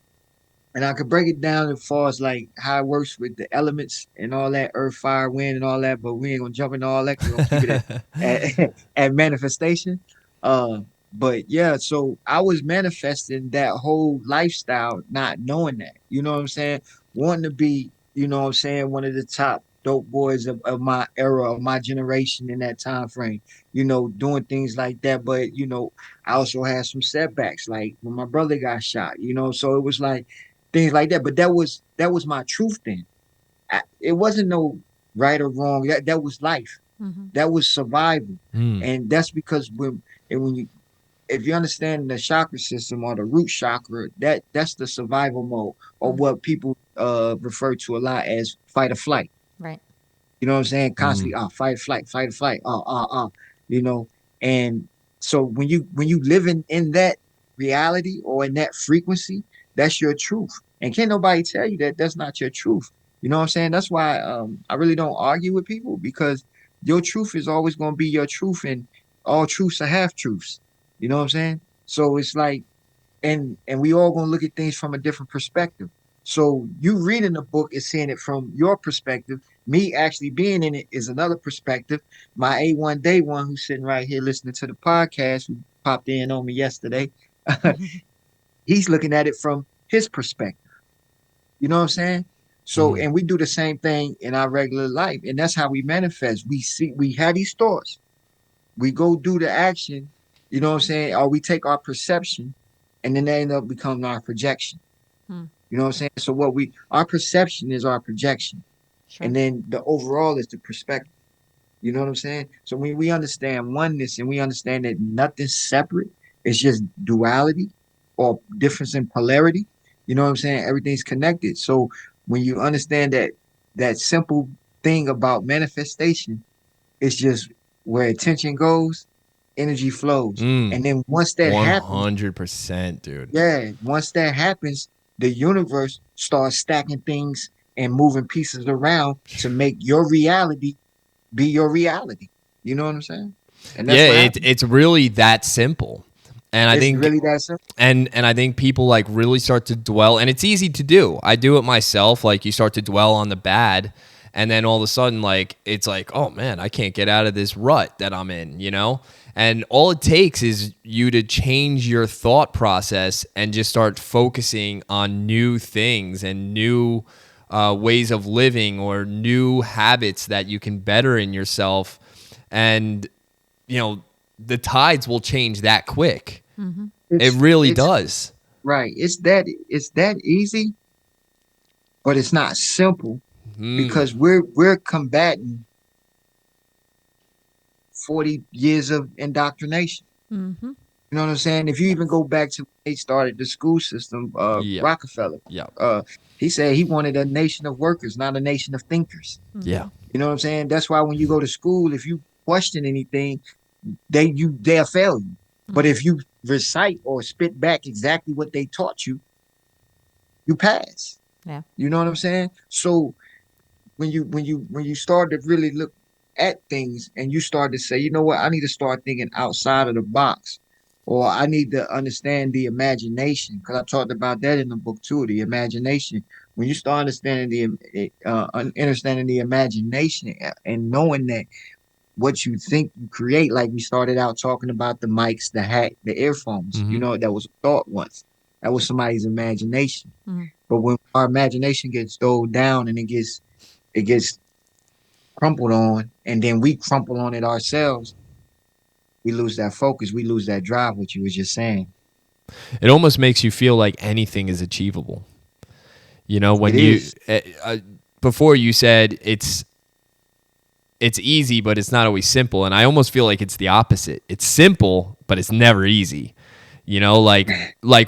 Speaker 1: and I could break it down as far as like how it works with the elements and all that, earth, fire, wind, and all that. But we ain't gonna jump into all that. We're gonna keep it at manifestation. Uh, but yeah, so I was manifesting that whole lifestyle, not knowing that. You know what I'm saying? Wanting to be, you know what I'm saying, one of the top dope boys of my era, of my generation in that time frame. You know, doing things like that. But you know, I also had some setbacks, like when my brother got shot. You know, so it was like things like that. But that was my truth then. It wasn't no right or wrong. That was life. That was survival.
Speaker 3: Mm.
Speaker 1: And that's because when you if you understand the chakra system or the root chakra, that's the survival mode, or what people refer to a lot as fight or flight.
Speaker 2: Right.
Speaker 1: You know what I'm saying?
Speaker 3: Mm.
Speaker 1: Constantly, fight or flight, you know. And so when you live in that reality or in that frequency, that's your truth. And can't nobody tell you that that's not your truth. You know what I'm saying? That's why I really don't argue with people, because your truth is always going to be your truth, and all truths are half truths. You know what I'm saying? So it's like, and we all gonna look at things from a different perspective. So you reading the book is seeing it from your perspective. Me actually being in it is another perspective. My A1 day one who's sitting right here listening to the podcast, who popped in on me yesterday, he's looking at it from his perspective. You know what I'm saying? So,
Speaker 3: Mm.
Speaker 1: and we do the same thing in our regular life, and that's how we manifest. We have these thoughts, we go do the action, you know what I'm saying? Or we take our perception and then they end up becoming our projection. You know what I'm saying? So our perception is our projection.
Speaker 2: Sure.
Speaker 1: And then the overall is the perspective. You know what I'm saying? So when we understand oneness and we understand that nothing's separate, it's just duality or difference in polarity. You know what I'm saying? Everything's connected. So when you understand that simple thing about manifestation. It's just where attention goes, energy flows. And then once that happens,
Speaker 3: 100%, dude.
Speaker 1: yeah, once that happens, the universe starts stacking things and moving pieces around to make your reality be your reality. You know what I'm saying? And that's
Speaker 3: Yeah,
Speaker 1: what happens.
Speaker 3: it's really that simple. And I
Speaker 1: It's
Speaker 3: think
Speaker 1: really that simple.
Speaker 3: and I think people like really start to dwell, and it's easy to do. I do it myself. Like you start to dwell on the bad, and then all of a sudden, like it's like, oh man, I can't get out of this rut that I'm in, you know? And all it takes is you to change your thought process and just start focusing on new things and new ways of living or new habits that you can better in yourself. And, you know, the tides will change that quick. It really
Speaker 1: It's
Speaker 3: does.
Speaker 1: right. It's that easy, but it's not simple because we're combating 40 years of indoctrination. You know what I'm saying? If you even go back to when they started the school system,
Speaker 3: Yep.
Speaker 1: Rockefeller,
Speaker 3: Yep.
Speaker 1: he said he wanted a nation of workers, not a nation of thinkers.
Speaker 3: Yeah.
Speaker 1: You know what I'm saying? That's why when you go to school, if you question anything, they'll fail you. But if you recite or spit back exactly what they taught you, you pass.
Speaker 2: Yeah.
Speaker 1: You know what I'm saying? So when you start to really look at things and you start to say, you know what, I need to start thinking outside of the box, or I need to understand the imagination, because I talked about that in the book too, the imagination. When you start understanding the imagination and knowing that what you think you create, like we started out talking about the mics, the hat, the earphones, that was a thought once. That was somebody's imagination. But when our imagination gets doled down and it gets crumpled on, and then we crumple on it ourselves, we lose that focus, we lose that drive, what you was just saying.
Speaker 3: It almost makes you feel like anything is achievable. You know,
Speaker 1: It
Speaker 3: when you
Speaker 1: is.
Speaker 3: before you said it's easy, but it's not always simple, and I almost feel like it's the opposite. It's simple, but it's never easy. You know, like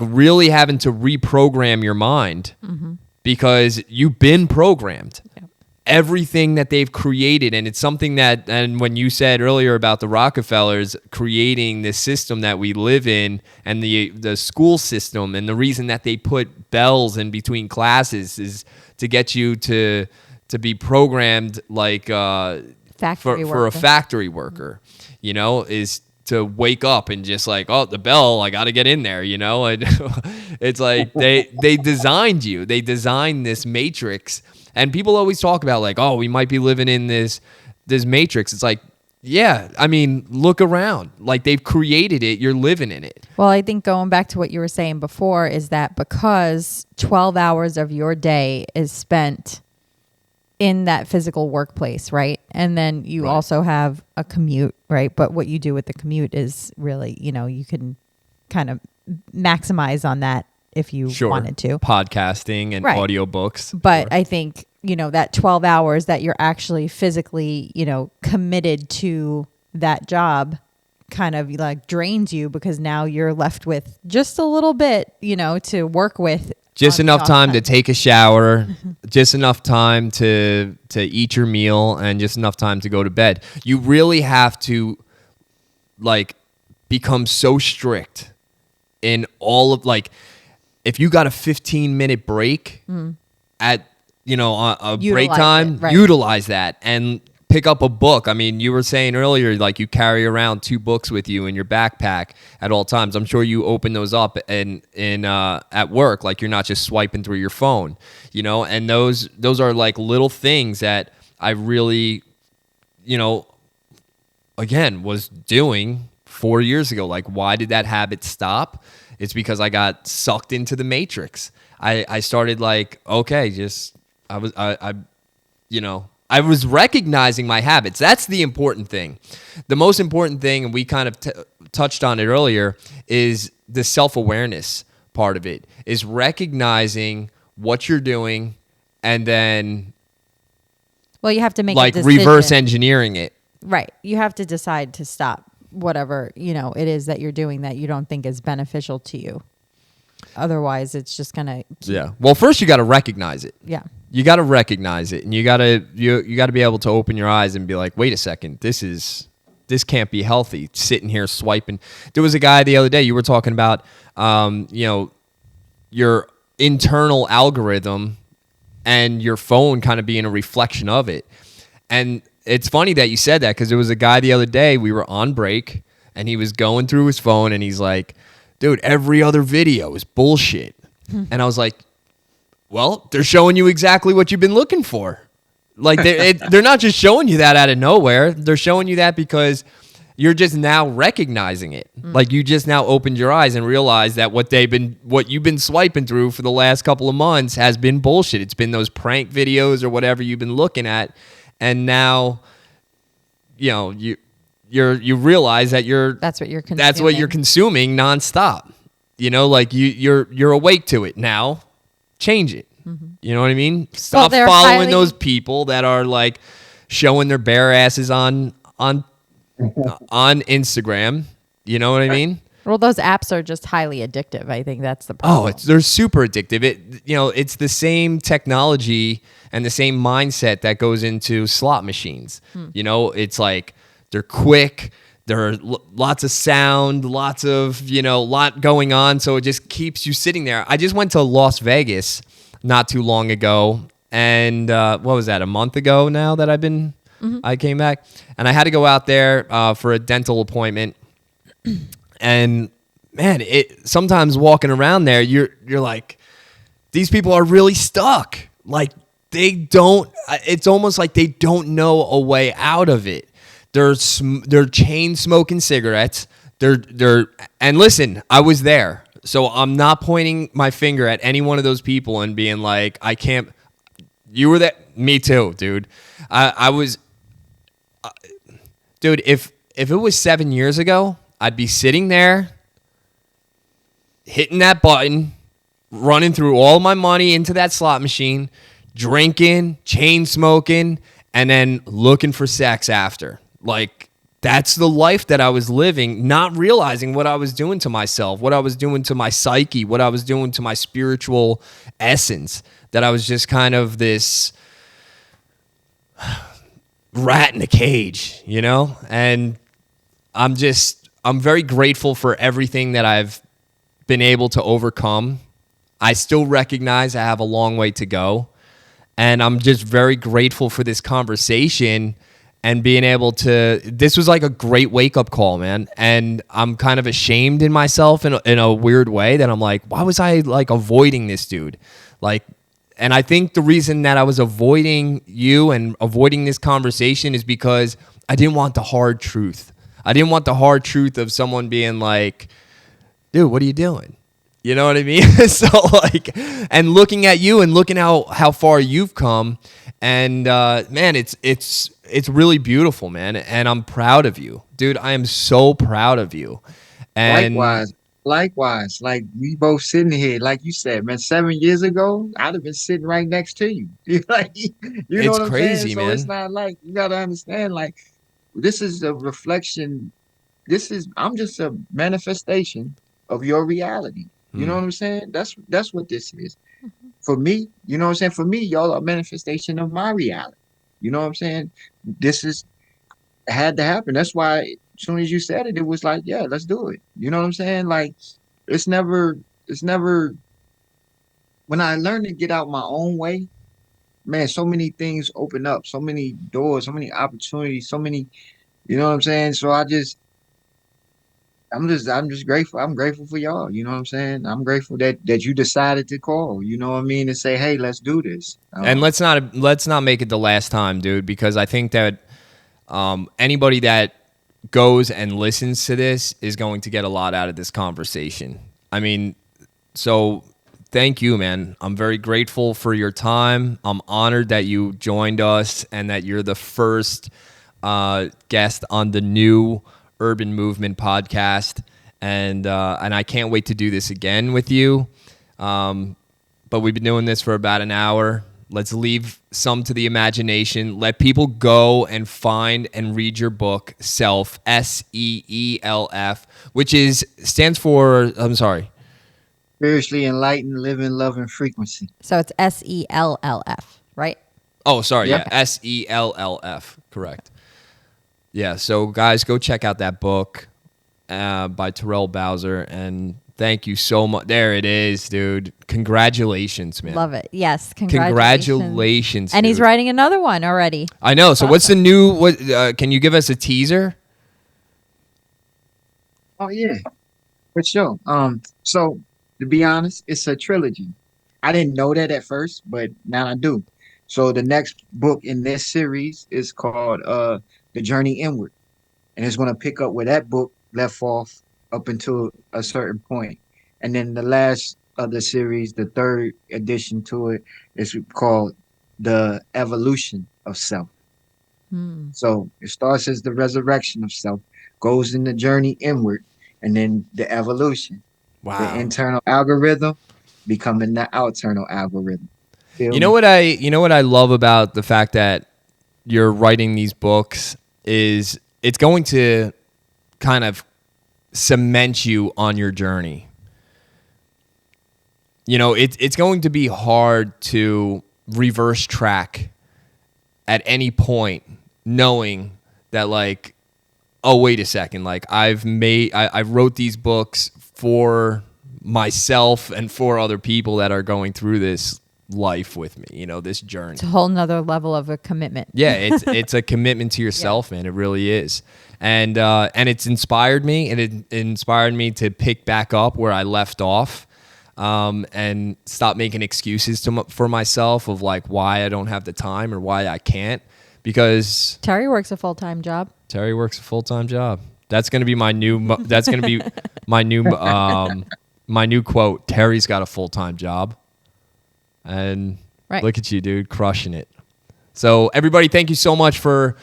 Speaker 3: really having to reprogram your mind because you've been programmed.
Speaker 2: Yeah.
Speaker 3: Everything that they've created, and it's something that, and when you said earlier about the Rockefellers creating this system that we live in, and the school system, and the reason that they put bells in between classes is to get you to be programmed like
Speaker 2: Factory
Speaker 3: for a
Speaker 2: worker.
Speaker 3: factory worker, you know, is to wake up and just like, oh, the bell, I got to get in there, you know. And it's like they designed you, they designed this matrix. And people always talk about like, oh, we might be living in this matrix. It's like, yeah, I mean, look around. Like they've created it. You're living in it.
Speaker 2: Well, I think going back to what you were saying before is that because 12 hours of your day is spent in that physical workplace, right? And then you also have a commute, right? But what you do with the commute is really, you can kind of maximize on that if you wanted to.
Speaker 3: Podcasting and audiobooks.
Speaker 2: But I think, that 12 hours that you're actually physically, committed to that job kind of like drains you because now you're left with just a little bit, to work with.
Speaker 3: Just enough time to take a shower, just enough time to eat your meal, and just enough time to go to bed. You really have to like become so strict in all of like, if you got a 15-minute break at, a break time, utilize that and pick up a book. I mean, you were saying earlier, like you carry around 2 books with you in your backpack at all times. I'm sure you open those up in at work, like you're not just swiping through your phone, and those are like little things that I really, again, was doing 4 years ago. Like, why did that habit stop? It's because I got sucked into the matrix. I started like, okay, I was recognizing my habits. That's the important thing. The most important thing, and we kind of touched on it earlier, is the self-awareness part of it, is recognizing what you're doing and then
Speaker 2: you have to make
Speaker 3: like
Speaker 2: a decision.
Speaker 3: reverse engineering it.
Speaker 2: Right. You have to decide to stop whatever, it is that you're doing that you don't think is beneficial to you. Otherwise, it's just going to...
Speaker 3: Yeah. Well, first you got to recognize it.
Speaker 2: Yeah.
Speaker 3: You got to recognize it, and you got to be able to open your eyes and be like, wait a second, this can't be healthy. Sitting here swiping. There was a guy the other day. You were talking about, your internal algorithm and your phone kind of being a reflection of it. And it's funny that you said that, because there was a guy the other day, we were on break, and he was going through his phone, and he's like, dude, every other video is bullshit. And I was like, well, they're showing you exactly what you've been looking for. Like, they're not just showing you that out of nowhere. They're showing you that because you're just now recognizing it. Like, you just now opened your eyes and realized that what you've been swiping through for the last couple of months has been bullshit. It's been those prank videos or whatever you've been looking at, and now, you realize that
Speaker 2: that's what you're consuming.
Speaker 3: That's what you're consuming nonstop. Like you're awake to it now. Change it. You know what I mean? Stop following those people that are like showing their bare asses on Instagram. You know what I mean?
Speaker 2: Well, those apps are just highly addictive. I think that's the problem.
Speaker 3: They're super addictive. It's the same technology and the same mindset that goes into slot machines. It's like they're quick. There are lots of sound, lots of, lot going on. So it just keeps you sitting there. I just went to Las Vegas not too long ago. And what was that, a month ago now that I came back? And I had to go out there for a dental appointment. And man, sometimes walking around there, you're like, these people are really stuck. Like, it's almost like they don't know a way out of it. They're chain smoking cigarettes. And listen, I was there, so I'm not pointing my finger at any one of those people and being like, I can't. You were there. Me too, dude. I was, dude. If it was 7 years ago, I'd be sitting there, hitting that button, running through all my money into that slot machine, drinking, chain smoking, and then looking for sex after. Like, that's the life that I was living, not realizing what I was doing to myself, what I was doing to my psyche, what I was doing to my spiritual essence, that I was just kind of this rat in a cage, And I'm very grateful for everything that I've been able to overcome. I still recognize I have a long way to go. And I'm just very grateful for this conversation and being able to, this was like a great wake-up call, man. And I'm kind of ashamed in myself in a weird way that I'm like, why was I like avoiding this dude? Like, and I think the reason that I was avoiding you and avoiding this conversation is because I didn't want the hard truth. I didn't want the hard truth of someone being like, dude, what are you doing? You know what I mean? So like, and looking at you and looking how far you've come, and man, it's really beautiful, man. And I'm proud of you, dude. I am so proud of you. And
Speaker 1: Likewise, like we both sitting here, like you said, man. 7 years ago, I'd have been sitting right next to you. Like, you know
Speaker 3: it's
Speaker 1: what I'm
Speaker 3: crazy,
Speaker 1: saying?
Speaker 3: man.
Speaker 1: So it's not like, you gotta understand, like, this is a reflection. I'm just a manifestation of your reality. You know what I'm saying? That's what this is. For me, you know what I'm saying? For me, y'all are a manifestation of my reality. You know what I'm saying? This is had to happen. That's why as soon as you said it, it was like, yeah, let's do it. You know what I'm saying? Like, it's never when I learned to get out my own way, man, so many things open up, so many doors, so many opportunities, so many, you know what I'm saying? So I'm just grateful. I'm grateful for y'all. You know what I'm saying? I'm grateful that you decided to call. You know what I mean? And say, hey, let's do this.
Speaker 3: And let's not make it the last time, dude, because I think that anybody that goes and listens to this is going to get a lot out of this conversation. I mean, so thank you, man. I'm very grateful for your time. I'm honored that you joined us and that you're the first guest on the new Urban Movement podcast. And I can't wait to do this again with you. But we've been doing this for about an hour. Let's leave some to the imagination. Let people go and find and read your book, S.E.L.F, S-E.E.L.F, which stands for, I'm sorry.
Speaker 1: Spiritually enlightened, living, loving frequency.
Speaker 2: So it's S-E.L.L.F. right?
Speaker 3: Oh, sorry.
Speaker 1: Yeah.
Speaker 3: Yeah. S.E.L.L.F. Correct. Yeah. So, guys, go check out that book by Terrel Bowser. And thank you so much. There it is, dude. Congratulations, man.
Speaker 2: Love it. Yes,
Speaker 3: Congratulations.
Speaker 2: And he's
Speaker 3: dude.
Speaker 2: writing another one already.
Speaker 3: I know. So, what's the new? What? Can you give us a teaser?
Speaker 1: Oh yeah, for sure. So to be honest, it's a trilogy. I didn't know that at first, but now I do. So the next book in this series is called The Journey Inward, and it's going to pick up where that book left off up until a certain point. And then the last of the series, the third addition to it, is called The Evolution of Self. So it starts as the resurrection of self, goes in the journey inward, and then the evolution, the
Speaker 3: Wow.
Speaker 1: internal algorithm becoming the outternal algorithm. Feel
Speaker 3: You know
Speaker 1: me?
Speaker 3: what I love about the fact that you're writing these books is it's going to kind of cement you on your journey. You know, it's going to be hard to reverse track at any point, knowing that, like, oh, wait a second, like I wrote these books for myself and for other people that are going through this life with me, you know, this journey.
Speaker 2: It's a whole nother level of a commitment.
Speaker 3: Yeah, it's a commitment to yourself, man. It really is. And it's inspired me, and it inspired me to pick back up where I left off, and stop making excuses for myself of like why I don't have the time or why I can't, because
Speaker 2: Terry works a full-time job.
Speaker 3: Terry works a full-time job. That's going to be my new that's going to be my new my new quote. Terry's got a full-time job. And
Speaker 2: Right.
Speaker 3: Look at you, dude, crushing it. So everybody, thank you so much for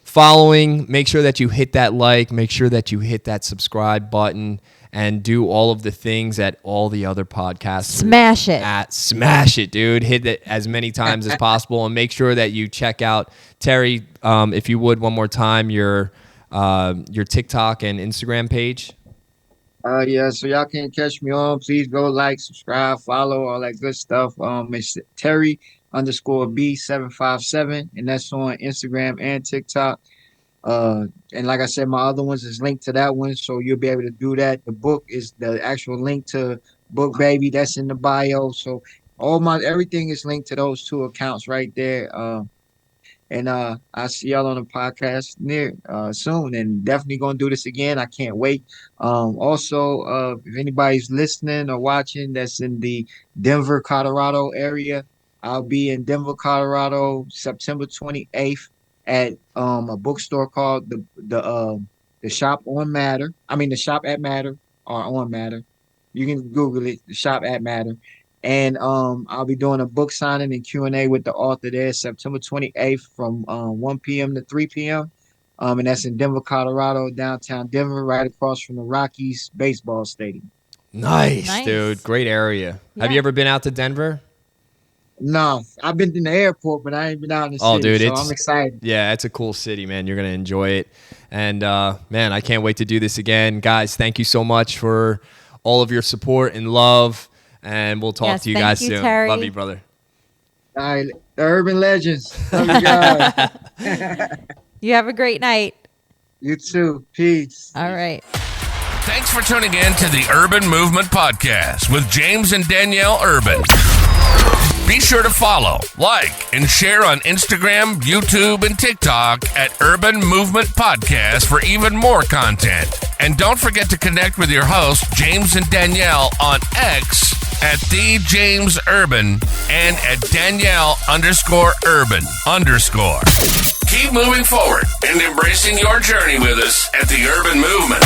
Speaker 3: following. Make sure that you hit that like, make sure that you hit that subscribe button, and do all of the things that all the other podcasts
Speaker 2: Smash it.
Speaker 3: Smash it, dude. Hit it as many times as possible, and make sure that you check out Terry, if you would, one more time, your TikTok and Instagram page.
Speaker 1: Yeah, so y'all can catch me on. Please go like, subscribe, follow, all that good stuff. It's Terry_B757, and that's on Instagram and TikTok. And like I said, my other ones is linked to that one, so you'll be able to do that. The book is the actual link to Book Baby, that's in the bio. So everything is linked to those two accounts right there. And I'll see y'all on the podcast soon, and definitely gonna do this again. I can't wait. Also, if anybody's listening or watching that's in the Denver, Colorado area, I'll be in Denver, Colorado, September 28th at a bookstore called the Shop on Matter. I mean the Shop at Matter or on Matter. You can Google it, the Shop at Matter. And I'll be doing a book signing and Q&A with the author there September 28th from 1 p.m. to 3 p.m. And that's in Denver, Colorado, downtown Denver, right across from the Rockies baseball stadium.
Speaker 3: Nice, dude. Great area. Have you ever been out to Denver?
Speaker 1: No, I've been in the airport, but I ain't been out in the city,
Speaker 3: dude,
Speaker 1: so I'm excited.
Speaker 3: Yeah, it's a cool city, man. You're going to enjoy it. And, man, I can't wait to do this again. Guys, thank you so much for all of your support and love. And we'll talk to you guys soon.
Speaker 2: Terry.
Speaker 3: Love you, brother.
Speaker 1: All right, the urban legends. Love you guys.
Speaker 2: You have a great night.
Speaker 1: You too. Peace.
Speaker 2: All right.
Speaker 4: Thanks for tuning in to the Urban Movement Podcast with James and Danielle Urban. Be sure to follow, like, and share on Instagram, YouTube, and TikTok at Urban Movement Podcast for even more content. And don't forget to connect with your hosts, James and Danielle, on X at @TheJamesUrban and at Danielle_Urban_. Keep moving forward and embracing your journey with us at the Urban Movement.